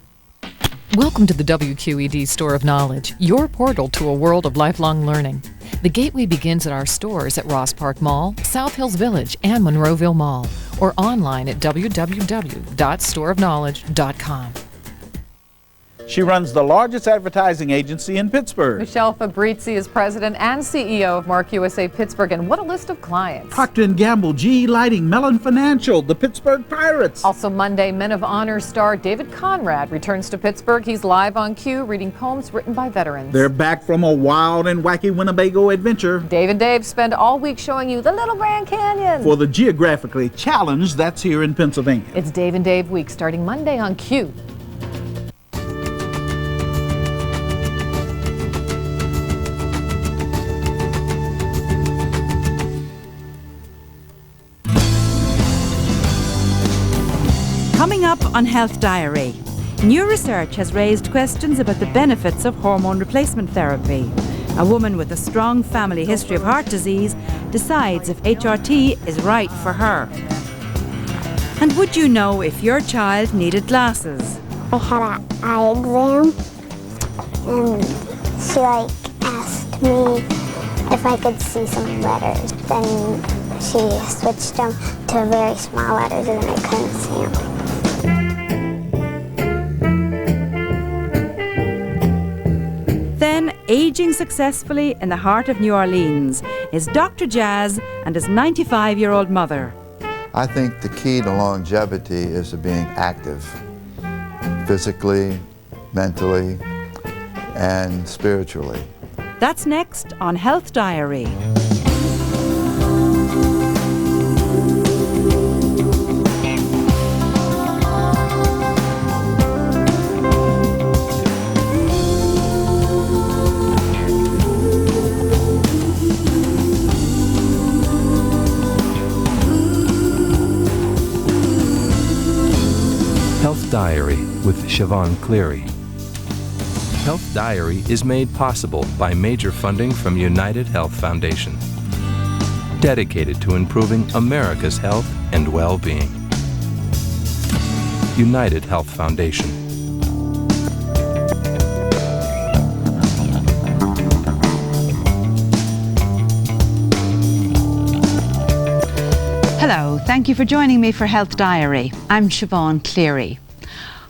Welcome to the WQED Store of Knowledge, your portal to a world of lifelong learning. The gateway begins at our stores at Ross Park Mall, South Hills Village, and Monroeville Mall, or online at www.storeofknowledge.com. She runs the largest advertising agency in Pittsburgh. Michelle Fabrizi is president and CEO of Mark USA Pittsburgh, and what a list of clients. Procter & Gamble, GE Lighting, Mellon Financial, the Pittsburgh Pirates. Also Monday, Men of Honor star David Conrad returns to Pittsburgh. He's live on cue reading poems written by veterans. They're back from a wild and wacky Winnebago adventure. Dave and Dave spend all week showing you the Little Grand Canyon. For the geographically challenged, that's here in Pennsylvania. It's Dave and Dave week starting Monday on Q. Coming up on Health Diary, new research has raised questions about the benefits of hormone replacement therapy. A woman with a strong family history of heart disease decides if HRT is right for her. And would you know if your child needed glasses? I had an eye exam, and she asked me if I could see some letters. Then she switched them to very small letters, and then I couldn't see them. Then, aging successfully in the heart of New Orleans is Dr. Jazz and his 95-year-old mother. I think the key to longevity is to being active, physically, mentally, and spiritually. That's next on Health Diary. Health Diary with Siobhan Cleary. Health Diary is made possible by major funding from United Health Foundation, dedicated to improving America's health and well-being. United Health Foundation. Hello, thank you for joining me for Health Diary. I'm Siobhan Cleary.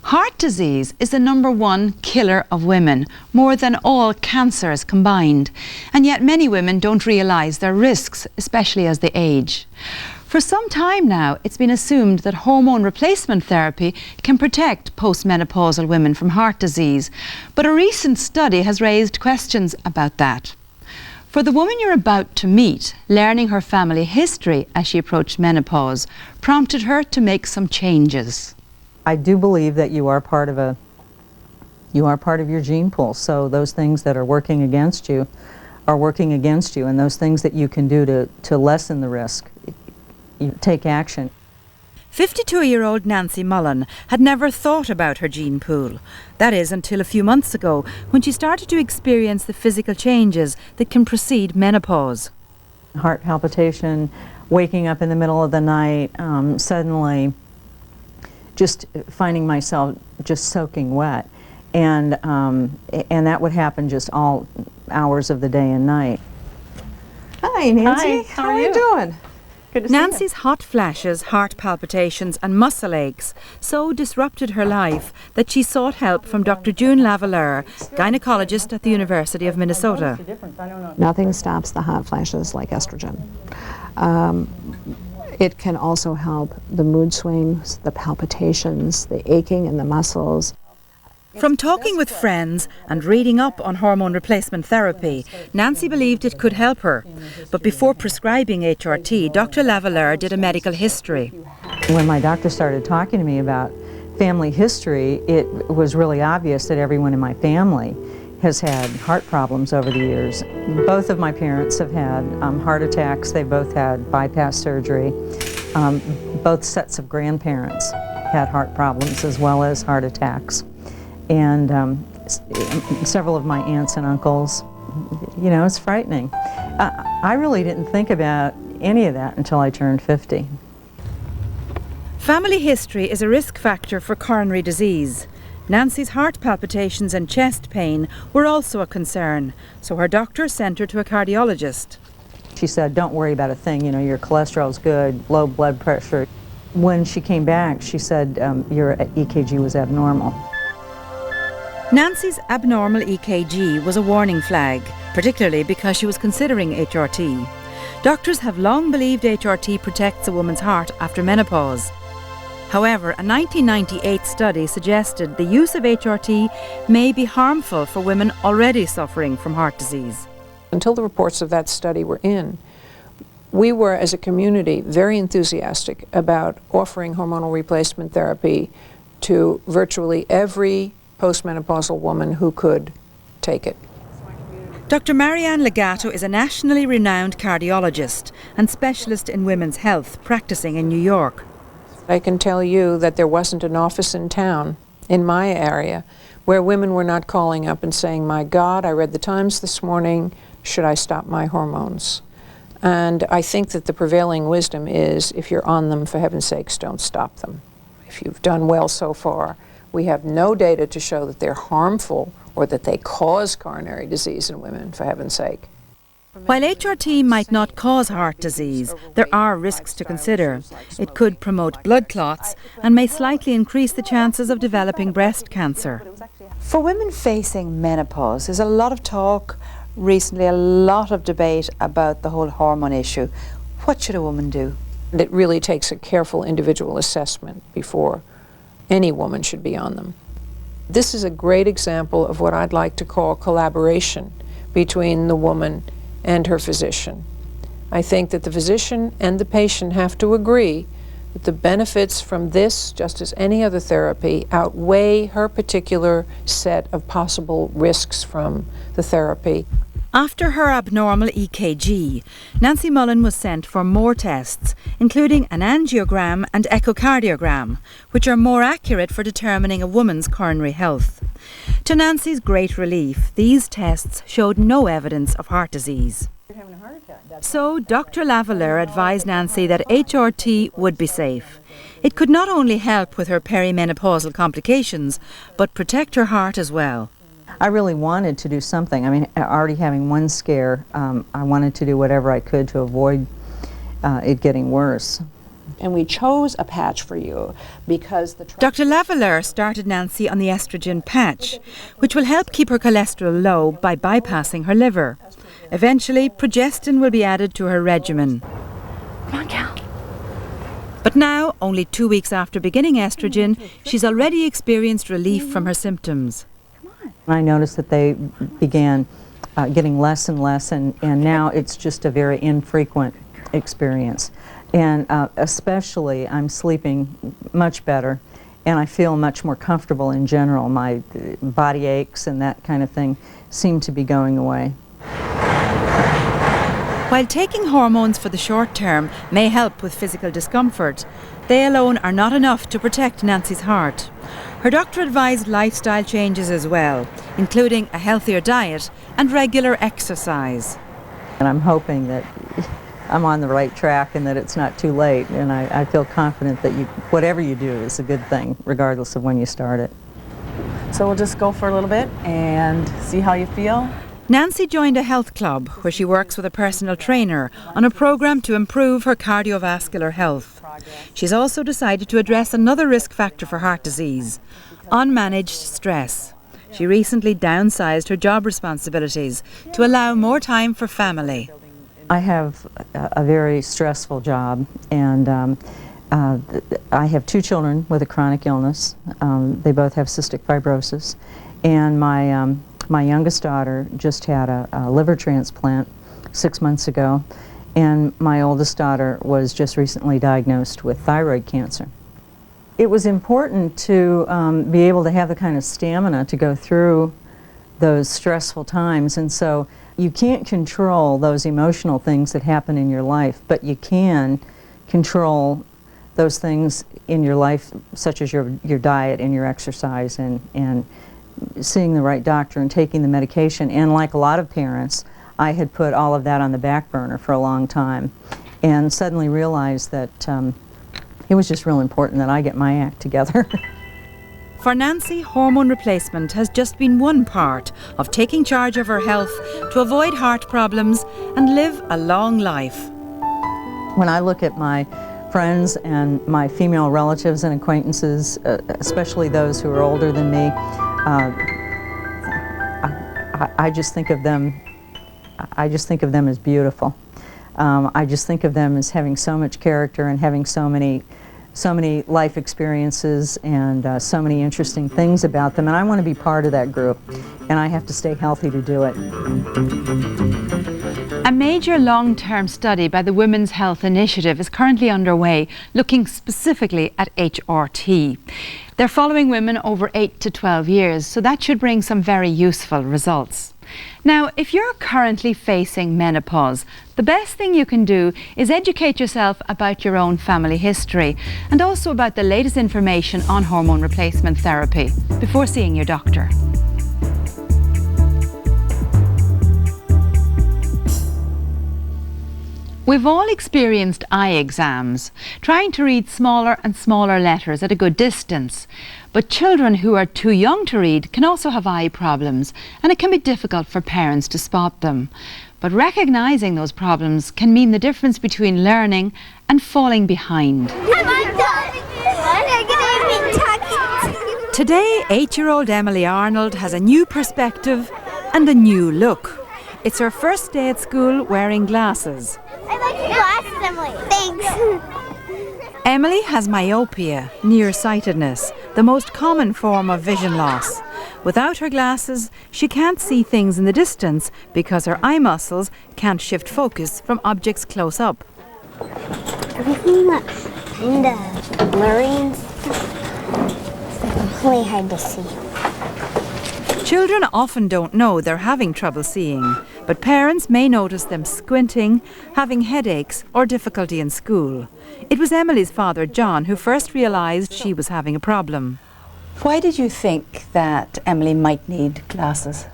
Heart disease is the #1 killer of women, more than all cancers combined. And yet many women don't realise their risks, especially as they age. For some time now, it's been assumed that hormone replacement therapy can protect postmenopausal women from heart disease. But a recent study has raised questions about that. For the woman you're about to meet, learning her family history as she approached menopause prompted her to make some changes. I do believe that you are part of your gene pool. So those things that are working against you are working against you, and those things that you can do to lessen the risk, you take action. 52-year-old Nancy Mullen had never thought about her gene pool. That is, until a few months ago, when she started to experience the physical changes that can precede menopause. Heart palpitation, waking up in the middle of the night, suddenly just finding myself just soaking wet. And that would happen just all hours of the day and night. Hi, Nancy. Hi, how are you doing? Nancy's hot flashes, heart palpitations and muscle aches so disrupted her life that she sought help from Dr. June Lavalleur, gynecologist at the University of Minnesota. Nothing stops the hot flashes like estrogen. It can also help the mood swings, the palpitations, the aching in the muscles. From talking with friends and reading up on hormone replacement therapy, Nancy believed it could help her. But before prescribing HRT, Dr. Lavalleur did a medical history. When my doctor started talking to me about family history, it was really obvious that everyone in my family has had heart problems over the years. Both of my parents have had heart attacks. They both had bypass surgery. Both sets of grandparents had heart problems as well as heart attacks. And several of my aunts and uncles, you know, it's frightening. I really didn't think about any of that until I turned 50. Family history is a risk factor for coronary disease. Nancy's heart palpitations and chest pain were also a concern, so her doctor sent her to a cardiologist. She said, don't worry about a thing, you know, your cholesterol's good, low blood pressure. When she came back, she said your EKG was abnormal. Nancy's abnormal EKG was a warning flag, particularly because she was considering HRT. Doctors have long believed HRT protects a woman's heart after menopause. However, a 1998 study suggested the use of HRT may be harmful for women already suffering from heart disease. Until the reports of that study were in, we were, as a community, very enthusiastic about offering hormonal replacement therapy to virtually every postmenopausal woman who could take it. Dr. Marianne Legato is a nationally renowned cardiologist and specialist in women's health, practicing in New York. I can tell you that there wasn't an office in town, in my area, where women were not calling up and saying, my God, I read the Times this morning, should I stop my hormones? And I think that the prevailing wisdom is, if you're on them, for heaven's sakes, don't stop them. If you've done well so far, we have no data to show that they're harmful or that they cause coronary disease in women, for heaven's sake. While HRT might not cause heart disease, there are risks to consider. It could promote blood clots and may slightly increase the chances of developing breast cancer. For women facing menopause, there's a lot of talk recently, a lot of debate about the whole hormone issue. What should a woman do? It really takes a careful individual assessment before any woman should be on them. This is a great example of what I'd like to call collaboration between the woman and her physician. I think that the physician and the patient have to agree that the benefits from this, just as any other therapy, outweigh her particular set of possible risks from the therapy. After her abnormal EKG, Nancy Mullen was sent for more tests, including an angiogram and echocardiogram, which are more accurate for determining a woman's coronary health. To Nancy's great relief, these tests showed no evidence of heart disease. So Dr. Lavalleur advised Nancy that HRT would be safe. It could not only help with her perimenopausal complications, but protect her heart as well. I really wanted to do something. I mean, already having one scare, I wanted to do whatever I could to avoid it getting worse. And we chose a patch for you because Dr. Lavalleur started Nancy on the estrogen patch, which will help keep her cholesterol low by bypassing her liver. Eventually, progestin will be added to her regimen. Come on, Cal. But now, only 2 weeks after beginning estrogen, she's already experienced relief from her symptoms. I noticed that they began getting less and less, and now it's just a very infrequent experience. And especially, I'm sleeping much better, and I feel much more comfortable in general. My body aches and that kind of thing seem to be going away. While taking hormones for the short term may help with physical discomfort, they alone are not enough to protect Nancy's heart. Her doctor advised lifestyle changes as well, including a healthier diet and regular exercise. And I'm hoping that I'm on the right track and that it's not too late, and I feel confident that whatever you do is a good thing, regardless of when you start it. So we'll just go for a little bit and see how you feel. Nancy joined a health club where she works with a personal trainer on a program to improve her cardiovascular health. She's also decided to address another risk factor for heart disease, unmanaged stress. She recently downsized her job responsibilities to allow more time for family. I have a very stressful job, and I have 2 children with a chronic illness. They both have cystic fibrosis, and my youngest daughter just had a liver transplant 6 months ago, and my oldest daughter was just recently diagnosed with thyroid cancer. It was important to be able to have the kind of stamina to go through those stressful times. And so you can't control those emotional things that happen in your life, but you can control those things in your life, such as your diet and your exercise and seeing the right doctor and taking the medication. And like a lot of parents, I had put all of that on the back burner for a long time and suddenly realized that it was just real important that I get my act together. For Nancy, hormone replacement has just been one part of taking charge of her health to avoid heart problems and live a long life. When I look at my friends and my female relatives and acquaintances, especially those who are older than me, I just think of them as beautiful. I just think of them as having so much character and having so many life experiences and so many interesting things about them, and I want to be part of that group, and I have to stay healthy to do it. A major long-term study by the Women's Health Initiative is currently underway, looking specifically at HRT. They're following women over 8 to 12 years, so that should bring some very useful results. Now, if you're currently facing menopause, the best thing you can do is educate yourself about your own family history and also about the latest information on hormone replacement therapy before seeing your doctor. We've all experienced eye exams, trying to read smaller and smaller letters at a good distance. But children who are too young to read can also have eye problems, and it can be difficult for parents to spot them. But recognising those problems can mean the difference between learning and falling behind. Today, 8-year-old Emily Arnold has a new perspective and a new look. It's her first day at school wearing glasses. I like your glasses, Emily. Thanks. Emily has myopia, nearsightedness, the most common form of vision loss. Without her glasses, she can't see things in the distance because her eye muscles can't shift focus from objects close up. Everything looks kind of blurry and stuff. It's really hard to see. Children often don't know they're having trouble seeing, but parents may notice them squinting, having headaches or difficulty in school. It was Emily's father, John, who first realised she was having a problem. Why did you think that Emily might need glasses?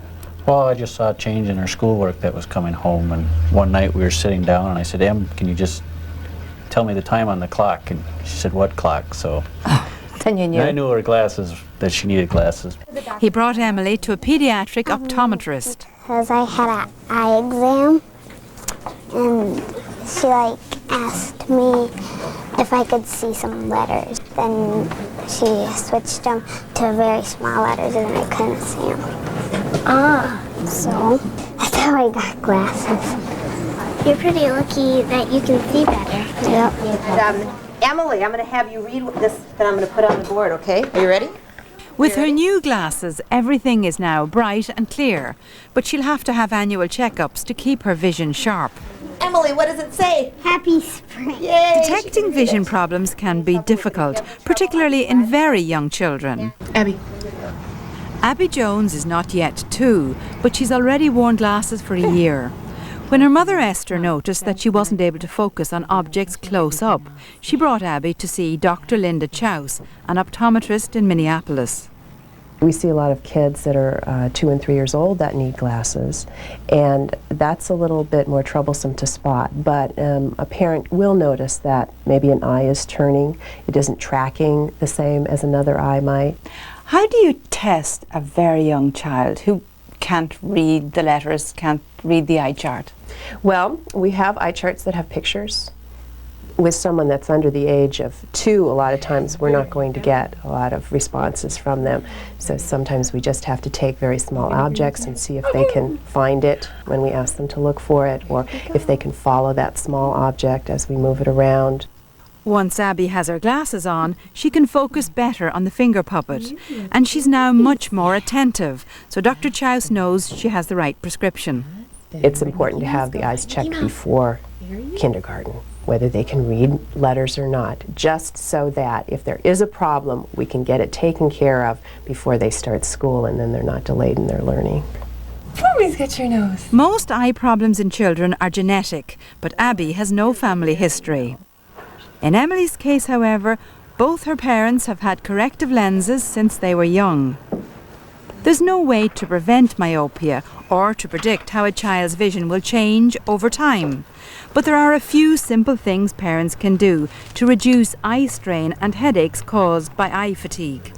Well, I just saw a change in her schoolwork that was coming home, and one night we were sitting down and I said, Em, can you just tell me the time on the clock? And she said, what clock? So then you knew. I knew her glasses, that she needed glasses. He brought Emily to a pediatric optometrist. Because I had an eye exam, and she asked me if I could see some letters. Then she switched them to very small letters and I couldn't see them. So that's how I got glasses. You're pretty lucky that you can see better. Yep. Emily, I'm going to have you read this that I'm going to put on the board, okay? Are you ready? With her new glasses, everything is now bright and clear, but she'll have to have annual checkups to keep her vision sharp. Emily, what does it say? Happy spring. Yay! Detecting vision problems can be difficult, particularly in very young children. Abby. Abby Jones is not yet 2, but she's already worn glasses for a year. When her mother Esther noticed that she wasn't able to focus on objects close up, she brought Abby to see Dr. Linda Chouse, an optometrist in Minneapolis. We see a lot of kids that are 2 and 3 years old that need glasses, and that's a little bit more troublesome to spot, but a parent will notice that maybe an eye is turning, it isn't tracking the same as another eye might. How do you test a very young child who can't read the letters, can't read the eye chart? Well, we have eye charts that have pictures. With someone that's under the age of 2, a lot of times we're not going to get a lot of responses from them. So sometimes we just have to take very small objects and see if they can find it when we ask them to look for it, or if they can follow that small object as we move it around. Once Abby has her glasses on, she can focus better on the finger puppet. And she's now much more attentive, so Dr. Chouse knows she has the right prescription. It's important to have the eyes checked before kindergarten. whether they can read letters or not, just so that if there is a problem, we can get it taken care of before they start school, and then they're not delayed in their learning. Please get your nose. Most eye problems in children are genetic, but Abby has no family history. In Emily's case, however, both her parents have had corrective lenses since they were young. There's no way to prevent myopia or to predict how a child's vision will change over time. But there are a few simple things parents can do to reduce eye strain and headaches caused by eye fatigue.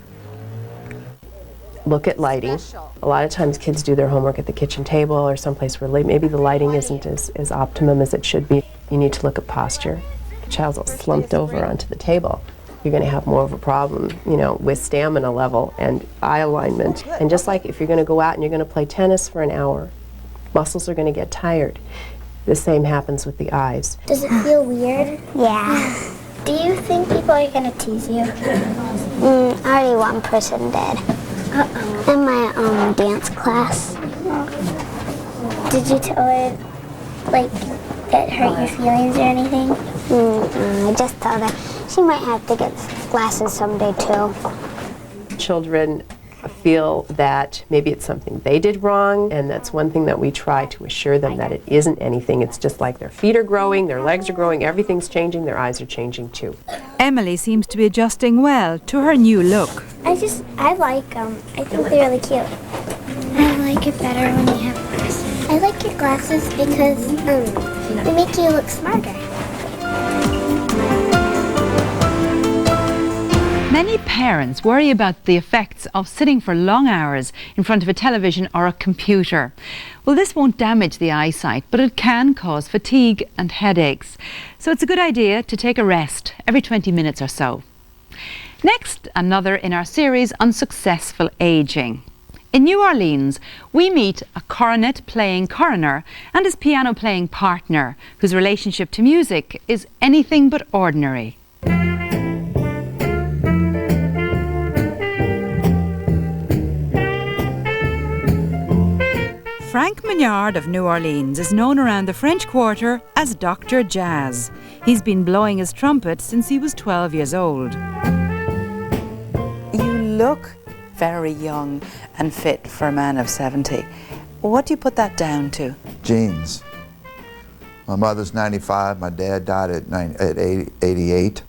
Look at lighting. A lot of times kids do their homework at the kitchen table or someplace where maybe the lighting isn't as optimum as it should be. You need to look at posture. The child's all slumped over onto the table. You're going to have more of a problem, with stamina level and eye alignment. And just like if you're going to go out and you're going to play tennis for an hour, muscles are going to get tired. The same happens with the eyes. Does it feel weird? Yeah. Do you think people are going to tease you? Already one person did. In my dance class. Did you tell her, it hurt your feelings or anything? I just told her she might have to get glasses someday too. Children feel that maybe it's something they did wrong, and that's one thing that we try to assure them that it isn't anything. It's just like their feet are growing, their legs are growing, everything's changing, their eyes are changing too. Emily seems to be adjusting well to her new look. I like them. I think they're really cute. I like it better when you have glasses. I like your glasses because they make you look smarter. Many parents worry about the effects of sitting for long hours in front of a television or a computer. Well, this won't damage the eyesight, but it can cause fatigue and headaches. So it's a good idea to take a rest every 20 minutes or so. Next, another in our series on successful aging. In New Orleans, we meet a cornet-playing coroner and his piano-playing partner, whose relationship to music is anything but ordinary. Frank Mignard of New Orleans is known around the French Quarter as Dr. Jazz. He's been blowing his trumpet since he was 12 years old. You look very young and fit for a man of 70. What do you put that down to? Genes. My mother's 95, my dad died at 88.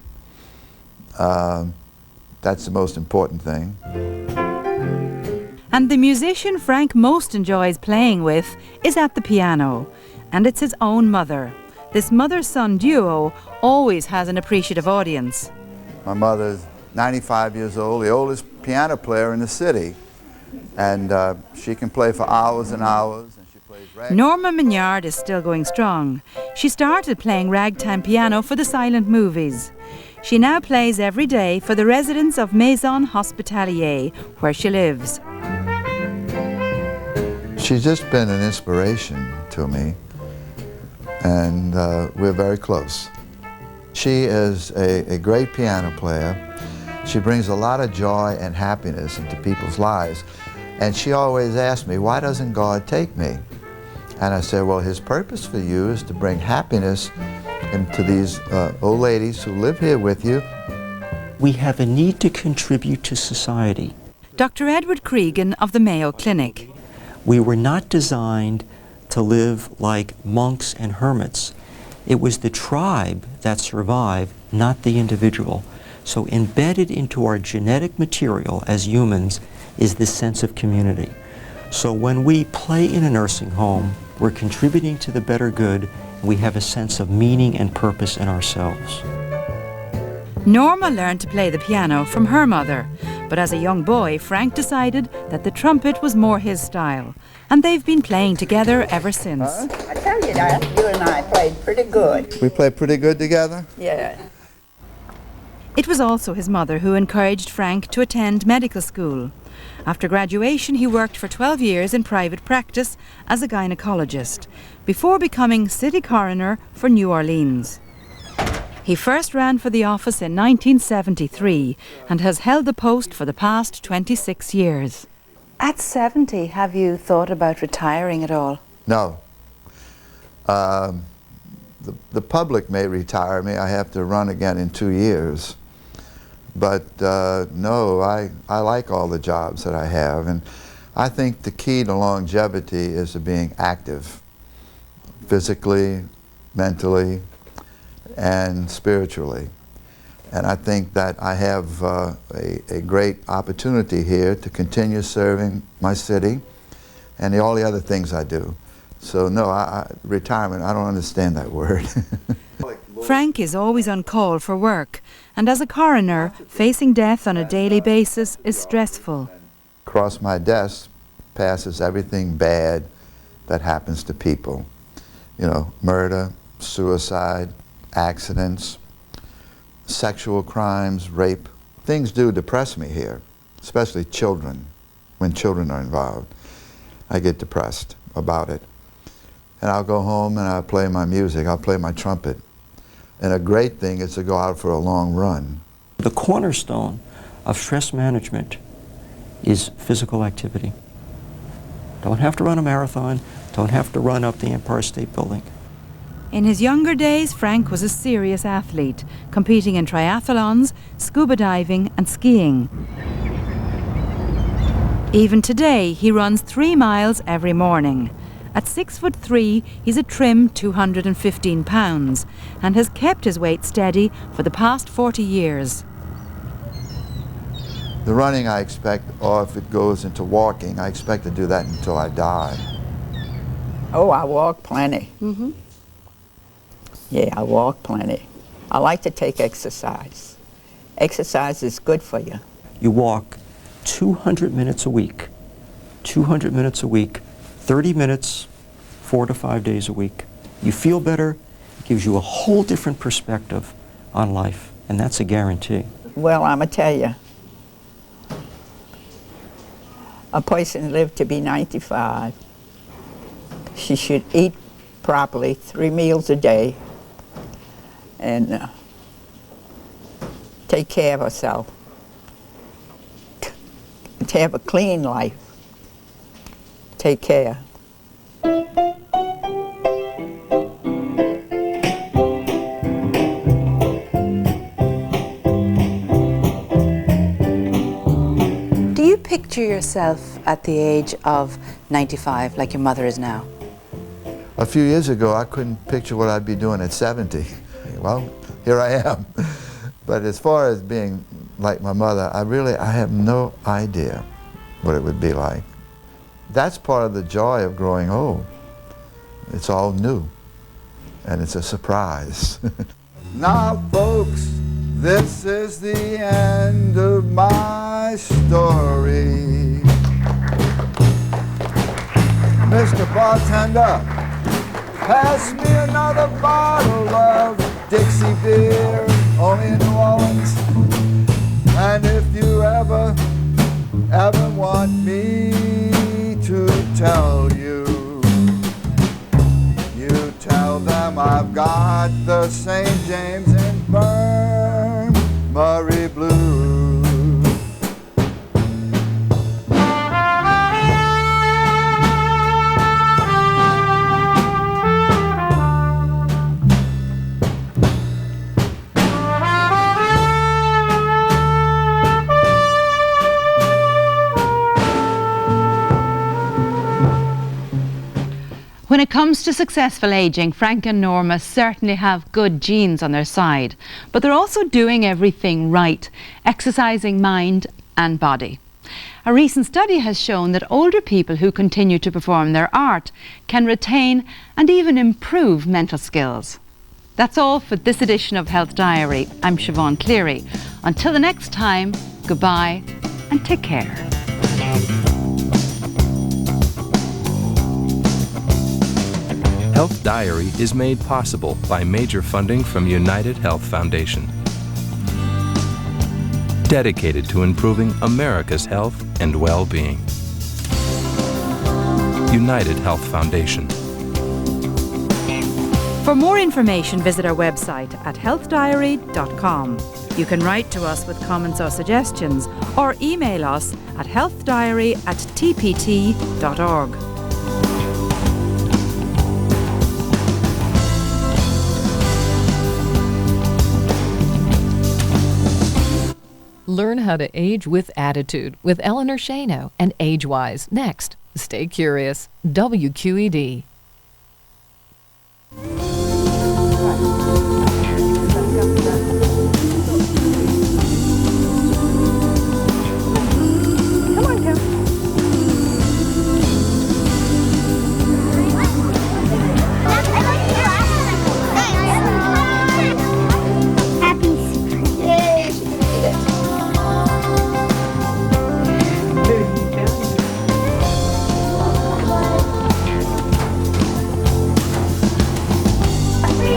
That's the most important thing. And the musician Frank most enjoys playing with is at the piano. And it's his own mother. This mother-son duo always has an appreciative audience. My mother's 95 years old, the oldest piano player in the city. And she can play for hours and hours. And she plays ragtime. Norma Mignard is still going strong. She started playing ragtime piano for the silent movies. She now plays every day for the residents of Maison Hospitalier, where she lives. She's just been an inspiration to me, and we're very close. She is a great piano player. She brings a lot of joy and happiness into people's lives, and she always asks me, why doesn't God take me? And I said, well, His purpose for you is to bring happiness into these old ladies who live here with you. We have a need to contribute to society. Dr. Edward Cregan of the Mayo Clinic. We were not designed to live like monks and hermits. It was the tribe that survived, not the individual. So embedded into our genetic material as humans is this sense of community. So when we play in a nursing home, we're contributing to the better good, and we have a sense of meaning and purpose in ourselves. Norma learned to play the piano from her mother, but as a young boy, Frank decided that the trumpet was more his style, and they've been playing together ever since. I tell you that, you and I played pretty good. We play pretty good together? Yeah. It was also his mother who encouraged Frank to attend medical school. After graduation, he worked for 12 years in private practice as a gynecologist, before becoming city coroner for New Orleans. He first ran for the office in 1973 and has held the post for the past 26 years. At 70, have you thought about retiring at all? No. the public may retire me. I have to run again in 2 years. But no, I like all the jobs that I have. And I think the key to longevity is to being active, physically, mentally, and spiritually. And I think that I have a great opportunity here to continue serving my city and all the other things I do. So no, retirement, I don't understand that word. Frank is always on call for work, and as a coroner, facing death on a daily basis is stressful. Across my desk passes everything bad that happens to people. You know, murder, suicide, accidents, sexual crimes, rape. Things do depress me here, especially children. When children are involved, I get depressed about it. And I'll go home and I'll play my music, I'll play my trumpet. And a great thing is to go out for a long run. The cornerstone of stress management is physical activity. Don't have to run a marathon, don't have to run up the Empire State Building. In his younger days, Frank was a serious athlete, competing in triathlons, scuba diving and skiing. Even today, he runs 3 miles every morning. At 6'3", he's a trim 215 pounds and has kept his weight steady for the past 40 years. The running I expect, or if it goes into walking, I expect to do that until I die. Oh, I walk plenty. Mm-hmm. Yeah, I walk plenty. I like to take exercise. Exercise is good for you. You walk 200 minutes a week. 200 minutes a week. 30 minutes, 4 to 5 days a week. You feel better, it gives you a whole different perspective on life, and that's a guarantee. Well, I'm going to tell you, a person lived to be 95. She should eat properly, 3 meals a day, and take care of herself. To have a clean life. Take care. Do you picture yourself at the age of 95 like your mother is now? A few years ago, I couldn't picture what I'd be doing at 70. Well, here I am. But as far as being like my mother, I have no idea what it would be like. That's part of the joy of growing old. It's all new, and it's a surprise. Now, folks, this is the end of my story. Mr. Bartender, pass me another bottle of Dixie beer, only in New Orleans. And if you ever want me to tell you, you tell them I've got the St. James Infirmary blues. When it comes to successful aging, Frank and Norma certainly have good genes on their side, but they're also doing everything right, exercising mind and body. A recent study has shown that older people who continue to perform their art can retain and even improve mental skills. That's all for this edition of Health Diary. I'm Siobhan Cleary. Until the next time, goodbye and take care. Health Diary is made possible by major funding from United Health Foundation. Dedicated to improving America's health and well-being. United Health Foundation. For more information, visit our website at healthdiary.com. You can write to us with comments or suggestions, or email us at healthdiary@tpt.org. Learn how to age with attitude with Eleanor Shano and AgeWise next. Stay curious. WQED. Come on, Kel.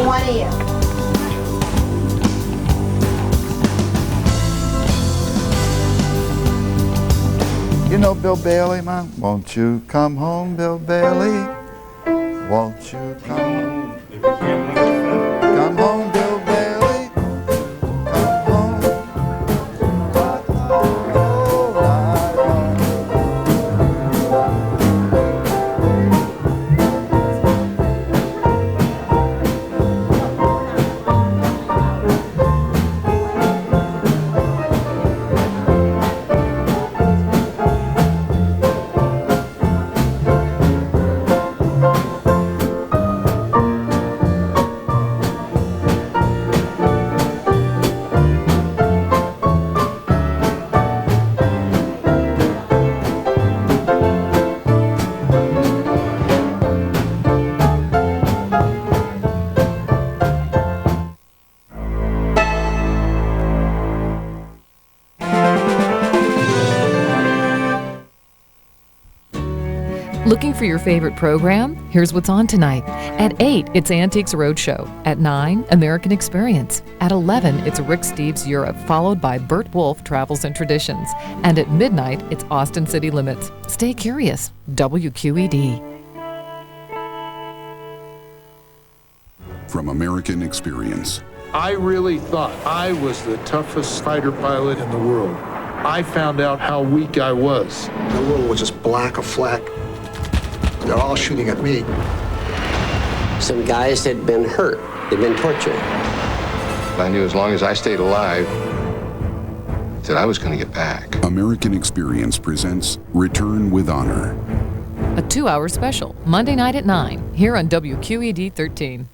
One of you. You know Bill Bailey, man? Won't you come home, Bill Bailey? Won't you come home? Come home, Bill Bailey. Come home. Looking for your favorite program? Here's what's on tonight. At 8, it's Antiques Roadshow. At 9, American Experience. At 11, it's Rick Steves Europe, followed by Bert Wolf Travels and Traditions. And at midnight, it's Austin City Limits. Stay curious. WQED. From American Experience. I really thought I was the toughest fighter pilot in the world. I found out how weak I was. The world was just black, a flag. They're all shooting at me. Some guys had been hurt. They'd been tortured. I knew as long as I stayed alive that I was going to get back. American Experience presents Return with Honor. A 2-hour special, Monday night at 9, here on WQED 13.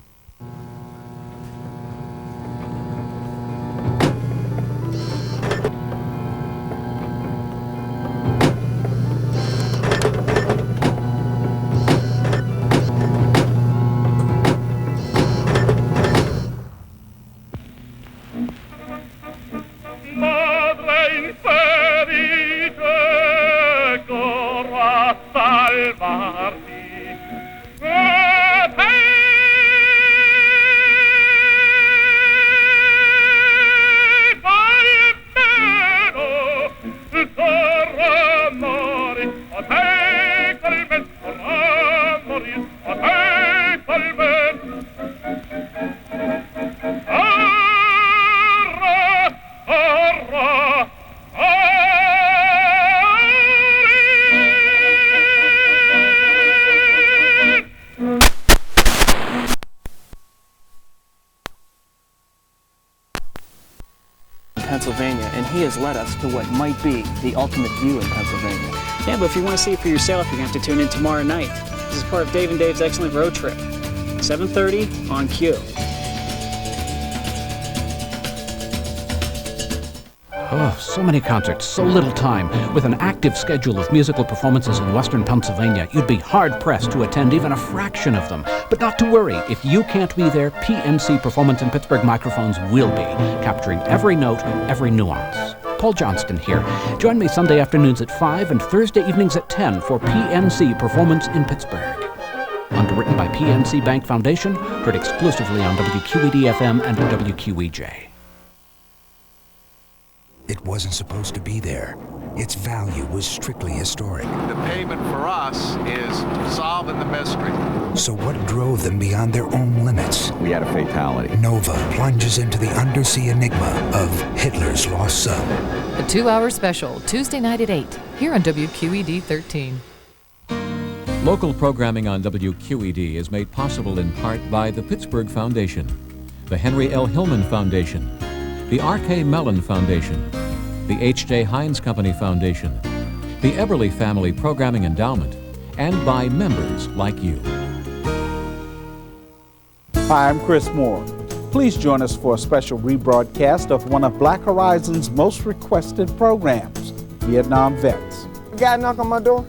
Pennsylvania, and he has led us to what might be the ultimate view in Pennsylvania. Yeah, but if you want to see it for yourself, you're going to have to tune in tomorrow night. This is part of Dave and Dave's Excellent Road Trip. 7:30 on Q. Oh, so many concerts, so little time. With an active schedule of musical performances in Western Pennsylvania, you'd be hard-pressed to attend even a fraction of them. But not to worry, if you can't be there, PNC Performance in Pittsburgh microphones will be, capturing every note, every nuance. Paul Johnston here. Join me Sunday afternoons at 5 and Thursday evenings at 10 for PNC Performance in Pittsburgh. Underwritten by PNC Bank Foundation, heard exclusively on WQED-FM and WQEJ. It wasn't supposed to be there. Its value was strictly historic. The payment for us is solving the mystery. So what drove them beyond their own limits? We had a fatality. Nova plunges into the undersea enigma of Hitler's lost son. A 2-hour special, Tuesday night at 8, here on WQED 13. Local programming on WQED is made possible in part by the Pittsburgh Foundation, the Henry L. Hillman Foundation, the R.K. Mellon Foundation, the H.J. Heinz Company Foundation, the Everly Family Programming Endowment, and by members like you. Hi, I'm Chris Moore. Please join us for a special rebroadcast of one of Black Horizon's most requested programs, Vietnam Vets. A guy knock on my door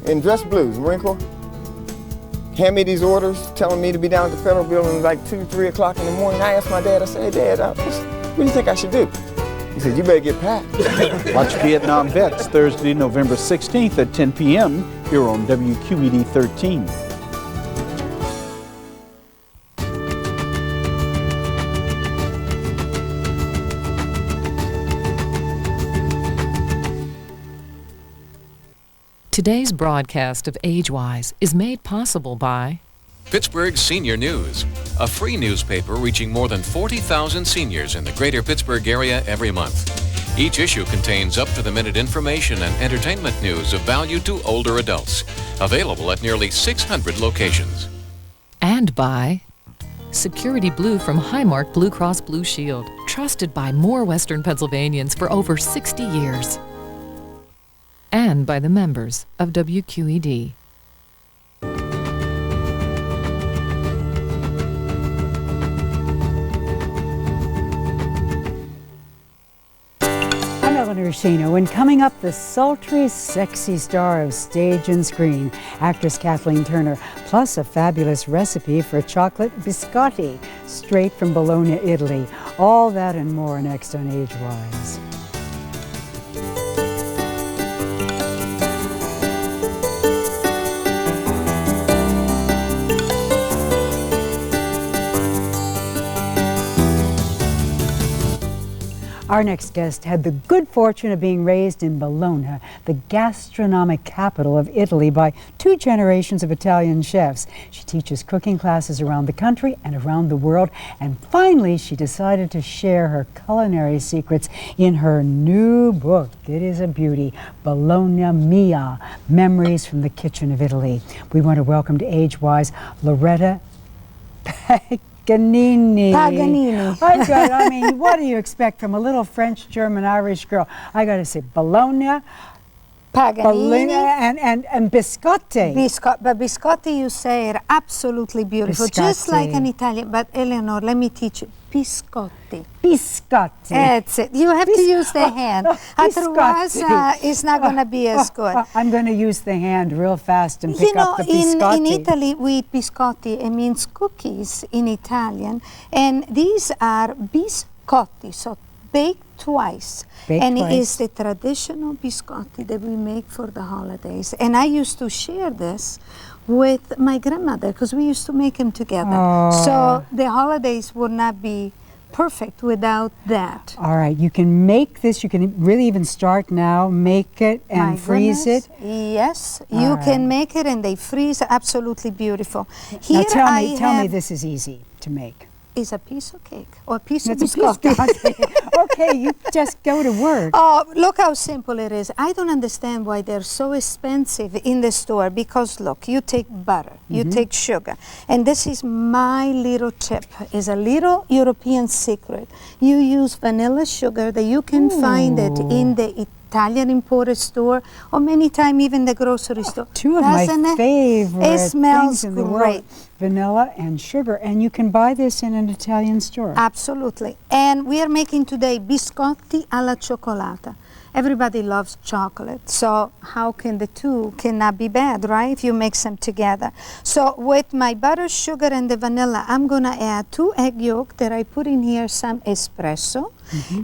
in dress blues, Marine Corps. Hand me these orders telling me to be down at the federal building like 2, 3 o'clock in the morning. I asked my dad, I said, hey, Dad, what do you think I should do? He said, you better get packed. Watch Vietnam Vets Thursday, November 16th at 10 p.m. here on WQED 13. Today's broadcast of AgeWise is made possible by Pittsburgh Senior News, a free newspaper reaching more than 40,000 seniors in the greater Pittsburgh area every month. Each issue contains up-to-the-minute information and entertainment news of value to older adults, available at nearly 600 locations. And by Security Blue from Highmark Blue Cross Blue Shield, trusted by more Western Pennsylvanians for over 60 years. And by the members of WQED. I'm Eleanor Shino, and coming up, the sultry, sexy star of stage and screen, actress Kathleen Turner, plus a fabulous recipe for chocolate biscotti, straight from Bologna, Italy. All that and more next on AgeWise. Our next guest had the good fortune of being raised in Bologna, the gastronomic capital of Italy, by 2 generations of Italian chefs. She teaches cooking classes around the country and around the world, and finally she decided to share her culinary secrets in her new book. It is a beauty, Bologna Mia, Memories from the Kitchen of Italy. We want to welcome to AgeWise Loretta Paganini. I mean, what do you expect from a little French, German, Irish girl? I got to say, Bologna, Paganini, and biscotti. But biscotti, you say, are absolutely beautiful, just like an Italian. But Eleanor, let me teach you. Biscotti. Biscotti. That's it. You have to use the hand. Otherwise, it's not going to be as good. I'm going to use the hand real fast and pick up the biscotti. In Italy, we eat biscotti. It means cookies in Italian. And these are biscotti, so baked twice. It is the traditional biscotti that we make for the holidays. And I used to share this with my grandmother because we used to make them together. So the holidays would not be perfect without that. All right, you can make this, you can really even start now, make it and freeze it. Yes, you can make it and they freeze, absolutely beautiful. Here now tell me this is easy to make. Is a piece of cake or a piece of biscotti. Okay, you just go to work. Oh, look how simple it is. I don't understand why they're so expensive in the store because look, you take butter, you take sugar, and this is my little tip. It's a little European secret. You use vanilla sugar that you can find it in the Italian imported store or many times even the grocery store. 2 of my favorite It smells things in the great. world. Vanilla and sugar, and you can buy this in an Italian store. Absolutely. And we are making today biscotti alla cioccolata. Everybody loves chocolate, so how can the two cannot be bad, right? If you mix them together. So with my butter, sugar, and the vanilla, I'm gonna add 2 egg yolks that I put in here some espresso,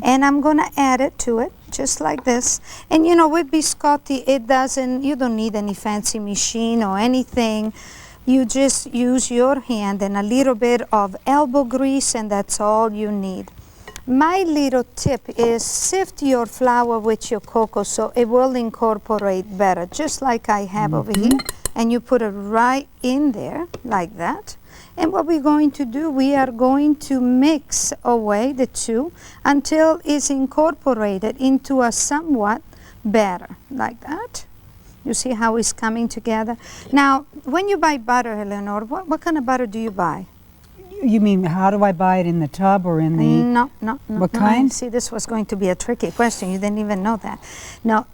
and I'm gonna add it to it just like this. And you know, with biscotti, you don't need any fancy machine or anything. You just use your hand and a little bit of elbow grease, and that's all you need. My little tip is sift your flour with your cocoa so it will incorporate better, just like I have over here. And you put it right in there, like that. And what we're going to do, we are going to mix away the two until it's incorporated into a somewhat batter, like that. You see how it's coming together? Now, when you buy butter, Eleanor, what kind of butter do you buy? You mean, how do I buy it, in the tub or in the... No. What kind? See, this was going to be a tricky question. You didn't even know that. No,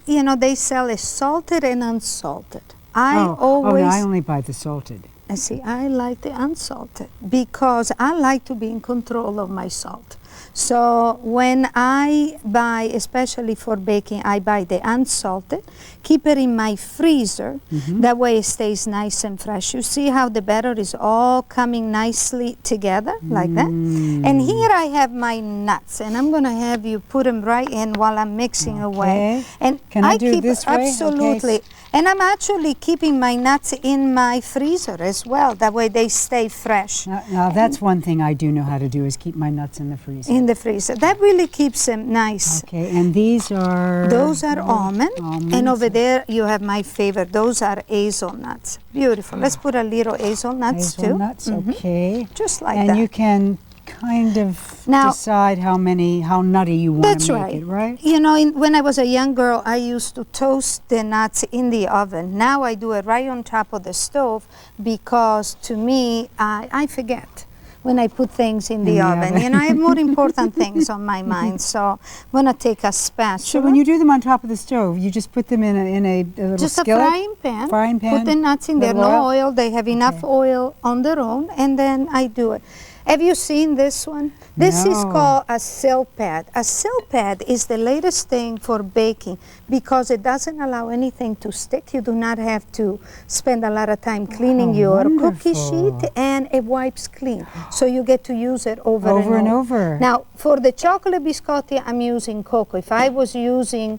you know, they sell it salted and unsalted. I only buy the salted. And see, I like the unsalted because I like to be in control of my salt. So when I buy, especially for baking, I buy the unsalted, keep it in my freezer. That way it stays nice and fresh. You see how the batter is all coming nicely together, like that? And here I have my nuts, and I'm going to have you put them right in while I'm mixing away. And Can I do keep this way? Absolutely. Okay. And I'm actually keeping my nuts in my freezer as well. That way they stay fresh. Now that's one thing I do know how to do, is keep my nuts in the freezer. In the freezer. That really keeps them nice. Okay, and these are... Those are almonds. And over there you have my favorite. Those are hazelnuts. Beautiful. Let's put a little hazelnuts too. Hazelnuts, okay. Just like and that. And you can kind of decide how nutty you want to make it, right? You know, when I was a young girl, I used to toast the nuts in the oven. Now I do it right on top of the stove because, to me, I forget when I put things in the oven. You know, I have more important things on my mind, so I'm going to take a spatula. So when you do them on top of the stove, you just put them in a little just skillet? a frying pan. Put the nuts in there, no oil. They have enough oil on their own, and then I do it. Have you seen this one? This is called a sill pad. A sill pad is the latest thing for baking because it doesn't allow anything to stick. You do not have to spend a lot of time cleaning your cookie sheet, and it wipes clean. So you get to use it over and over. Now, for the chocolate biscotti, I'm using cocoa. If I was using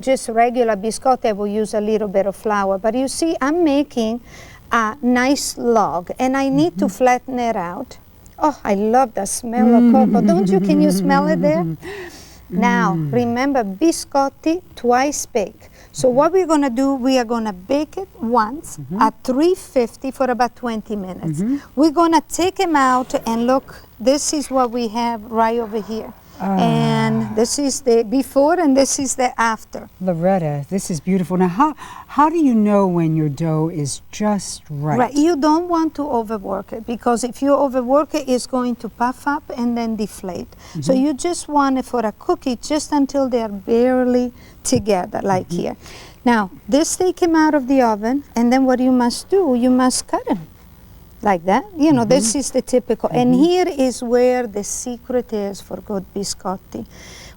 just regular biscotti, I will use a little bit of flour. But you see, I'm making a nice log, and I need to flatten it out. Oh, I love the smell of cocoa. Don't you? Can you smell it there? Now, remember, biscotti, twice bake. So what we're going to do, we are going to bake it once at 350 for about 20 minutes. We're going to take them out, and look, this is what we have right over here. And this is the before and this is the after. Loretta, this is beautiful. Now, how do you know when your dough is just right? Right. You don't want to overwork it, because if you overwork it, it's going to puff up and then deflate. So you just want it for a cookie just until they're barely together, like here. Now, this they came out of the oven, and then what you must do, you must cut them. Like that, you know, this is the typical. And here is where the secret is for good biscotti.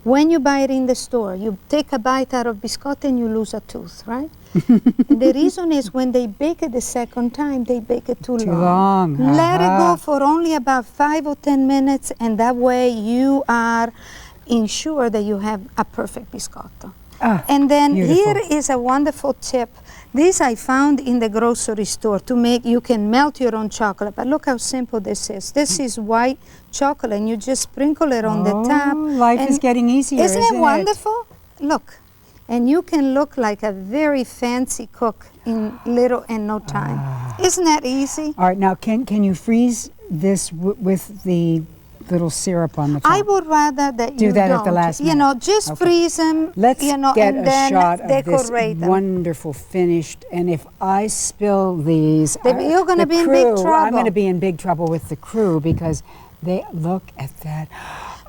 When you buy it in the store, you take a bite out of biscotti and you lose a tooth, right? And the reason is when they bake it the second time, they bake it too long. Let it go for only about 5 or 10 minutes, and that way you are ensured that you have a perfect biscotto. And then here is a wonderful tip. This I found in the grocery store to make. You can melt your own chocolate, but look how simple this is. This is white chocolate, and you just sprinkle it on the top. Life is getting easier, isn't it wonderful? Look, and you can look like a very fancy cook in little and no time. Isn't that easy? All right, now can you freeze this with the little syrup on the top? I would rather that you do that don't. at the last minute. You know, just freeze them. Let's you know, get and a then shot of this decorate them. wonderful finished. And if I spill these, you're going to be in big trouble. I'm going to be in big trouble with the crew, because they look at that.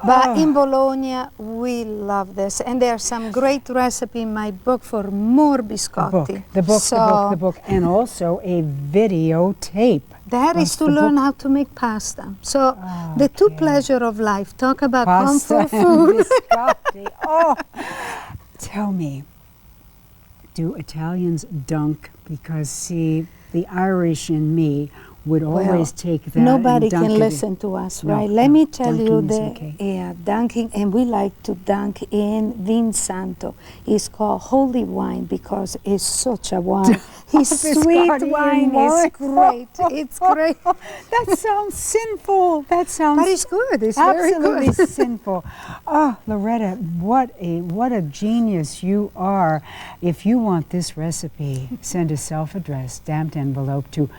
But in Bologna, we love this, and there's some great recipe in my book for more biscotti. The book, and also a videotape. That is to learn how to make pasta. So the two pleasures of life. Talk about comfort food. Tell me, do Italians dunk? Because see, the Irish in me would always take that. Nobody and dunk can it. listen to us, right? No, Let me tell you that dunking, and we like to dunk in Vin Santo. It's called holy wine because it's such a wine. His sweet wine is great. It's great. That sounds sinful. That sounds. But it's good. It's absolutely very good. sinful. Oh, Loretta, what a genius you are! If you want this recipe, send a self-addressed stamped envelope to.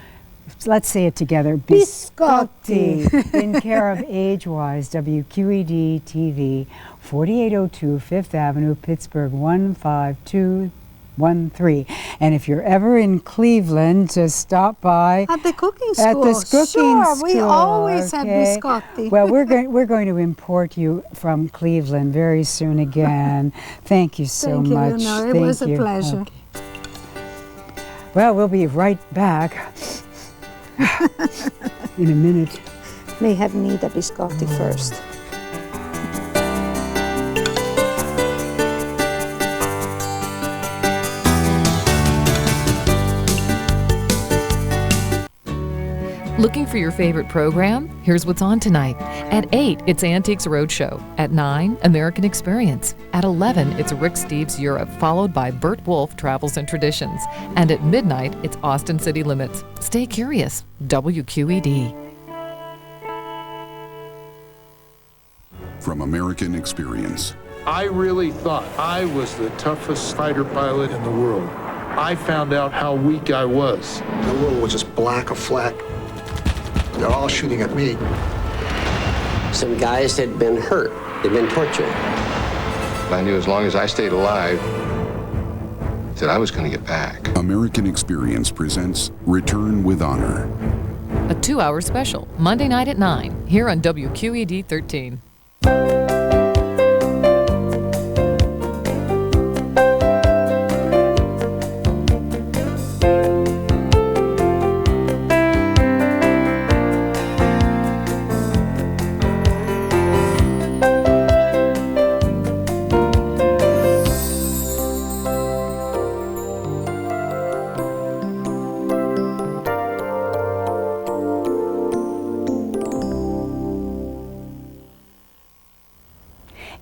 Let's say it together. Biscotti. In care of Age-Wise, WQED TV, 4802 5th Avenue, Pittsburgh 152. 13. And if you're ever in Cleveland, just stop by at the cooking school. At the cooking sure, school. We always have okay? biscotti. Well, we're going to import you from Cleveland very soon again. Thank you so Thank you, much. Leonora. It was a pleasure. Okay. Well, we'll be right back in a minute. May have need a biscotti first. Looking for your favorite program? Here's what's on tonight. At 8, it's Antiques Roadshow. At 9, American Experience. At 11, it's Rick Steves Europe, followed by Bert Wolf Travels and Traditions. And at midnight, it's Austin City Limits. Stay curious. WQED. From American Experience. I really thought I was the toughest fighter pilot in the world. I found out how weak I was. The world was just black, a fleck. They're all shooting at me. Some guys had been hurt. They'd been tortured. I knew as long as I stayed alive that I was going to get back. American Experience presents Return with Honor. A 2-hour special, Monday night at 9, here on WQED 13.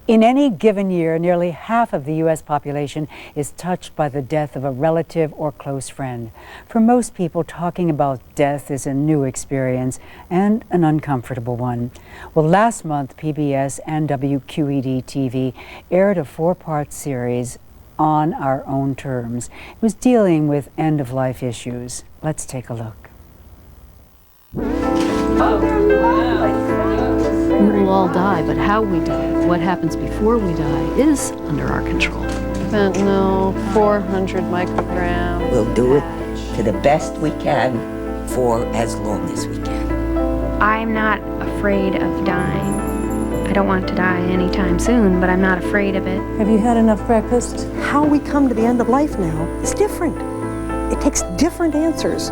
In any given year, nearly half of the U.S. population is touched by the death of a relative or close friend. For most people, talking about death is a new experience and an uncomfortable one. Well, last month, PBS and WQED TV aired a 4-part series on our own terms. It was dealing with end-of-life issues. Let's take a look. We will all die, but how we die, what happens before we die, is under our control. Fentanyl, 400 micrograms. We'll do it to the best we can for as long as we can. I'm not afraid of dying. I don't want to die anytime soon, but I'm not afraid of it. Have you had enough breakfast? How we come to the end of life now is different. It takes different answers,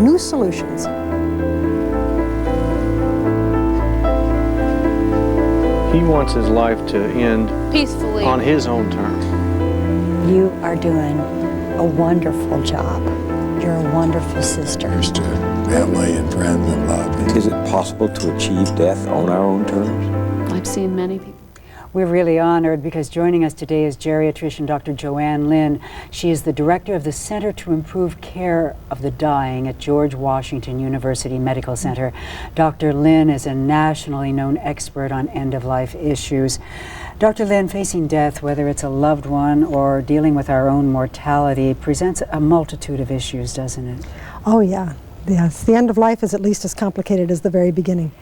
new solutions. He wants his life to end peacefully on his own terms. You are doing a wonderful job. You're a wonderful sister. Here's to family and friends and love. Is it possible to achieve death on our own terms? I've seen many people. We're really honored because joining us today is geriatrician Dr. Joanne Lynn. She is the director of the Center to Improve Care of the Dying at George Washington University Medical Center. Dr. Lynn is a nationally known expert on end-of-life issues. Dr. Lynn, facing death, whether it's a loved one or dealing with our own mortality, presents a multitude of issues, doesn't it? Oh, yeah. Yes. The end of life is at least as complicated as the very beginning.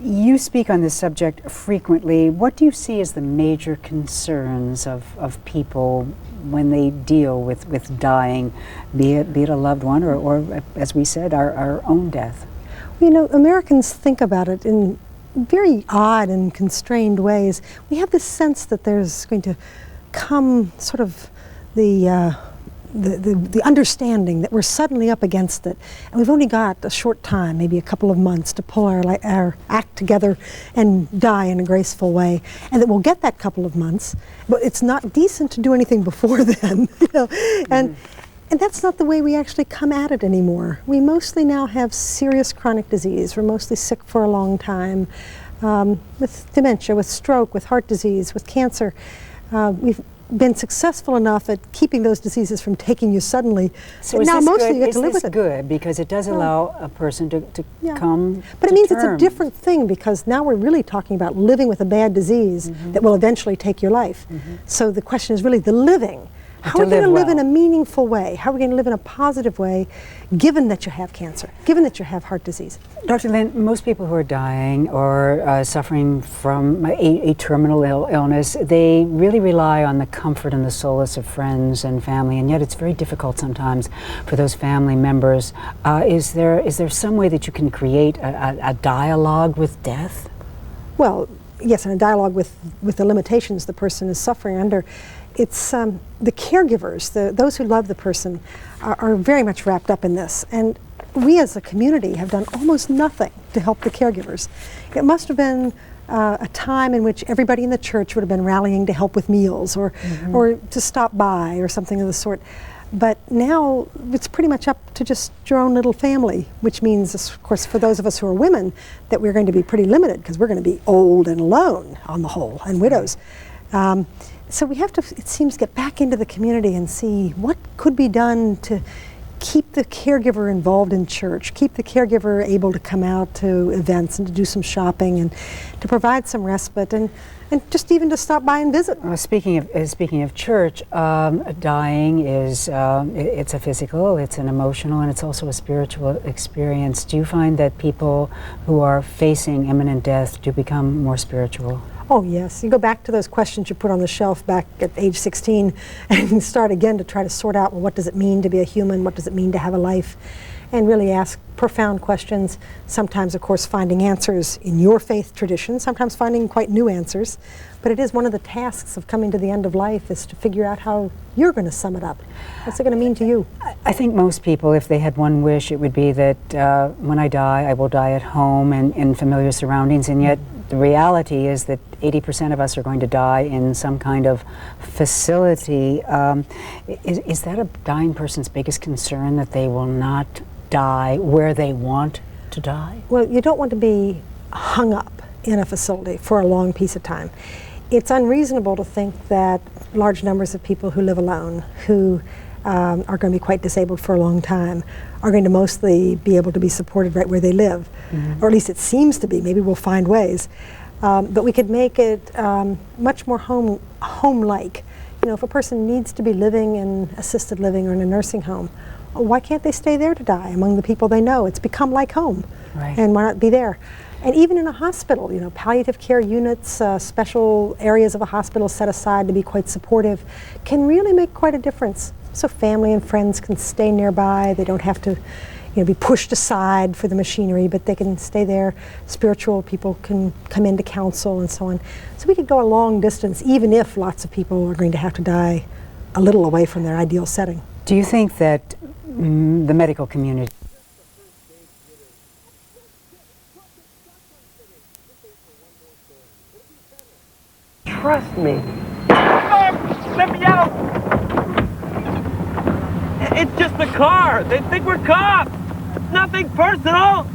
You speak on this subject frequently. What do you see as the major concerns of people when they deal with dying, be it a loved one or as we said, our own death? You know, Americans think about it in very odd and constrained ways. We have this sense that there's going to come sort of the understanding that we're suddenly up against it, and we've only got a short time, maybe a couple of months, to pull our act together and die in a graceful way, and that we'll get that couple of months, but it's not decent to do anything before then, you know, and that's not the way we actually come at it anymore. We mostly now have serious chronic disease. We're mostly sick for a long time, with dementia, with stroke, with heart disease, with cancer. We've been successful enough at keeping those diseases from taking you suddenly. So now mostly you get to live with it. Is this good because it does allow a person to come But it means it's a different thing because now we're really talking about living with a bad disease that will eventually take your life. So the question is really the living. How are we going to live in a meaningful way? How are we going to live in a positive way, given that you have cancer, given that you have heart disease? Dr. Lynn, most people who are dying or suffering from a terminal illness, they really rely on the comfort and the solace of friends and family, and yet it's very difficult sometimes for those family members. Is there some way that you can create a dialogue with death? Well, yes, and a dialogue with the limitations the person is suffering under. It's the caregivers, those who love the person, are very much wrapped up in this. And we as a community have done almost nothing to help the caregivers. It must have been a time in which everybody in the church would have been rallying to help with meals or to stop by or something of the sort. But now it's pretty much up to just your own little family, which means, of course, for those of us who are women, that we're going to be pretty limited because we're going to be old and alone on the whole, and widows. So we have to, it seems, get back into the community and see what could be done to keep the caregiver involved in church, keep the caregiver able to come out to events and to do some shopping and to provide some respite and just even to stop by and visit. Speaking of church, dying is it's a physical, it's an emotional, and it's also a spiritual experience. Do you find that people who are facing imminent death do become more spiritual? Oh yes, you go back to those questions you put on the shelf back at age 16 and start again to try to sort out, well, what does it mean to be a human? What does it mean to have a life? And really ask profound questions, sometimes of course finding answers in your faith tradition, sometimes finding quite new answers. But it is one of the tasks of coming to the end of life is to figure out how you're going to sum it up. What's it going to mean to you? I think most people, if they had one wish, it would be that when I die, I will die at home and in familiar surroundings, and yet the reality is that 80% of us are going to die in some kind of facility. Is that a dying person's biggest concern, that they will not die where they want to die? Well, you don't want to be hung up in a facility for a long piece of time. It's unreasonable to think that large numbers of people who live alone, who are going to be quite disabled for a long time, are going to mostly be able to be supported right where they live. Or at least it seems to be. Maybe we'll find ways. But we could make it much more home-like. You know, if a person needs to be living in assisted living or in a nursing home, why can't they stay there to die among the people they know? It's become like home. Right. And why not be there? And even in a hospital, you know, palliative care units, special areas of a hospital set aside to be quite supportive, can really make quite a difference. So family and friends can stay nearby. They don't have to, you know, be pushed aside for the machinery, but they can stay there. Spiritual people can come in to counsel and so on. So we could go a long distance, even if lots of people are going to have to die a little away from their ideal setting. Do you think that the medical community trust me? Let me out! It's just a car. They think we're cops. Nothing personal.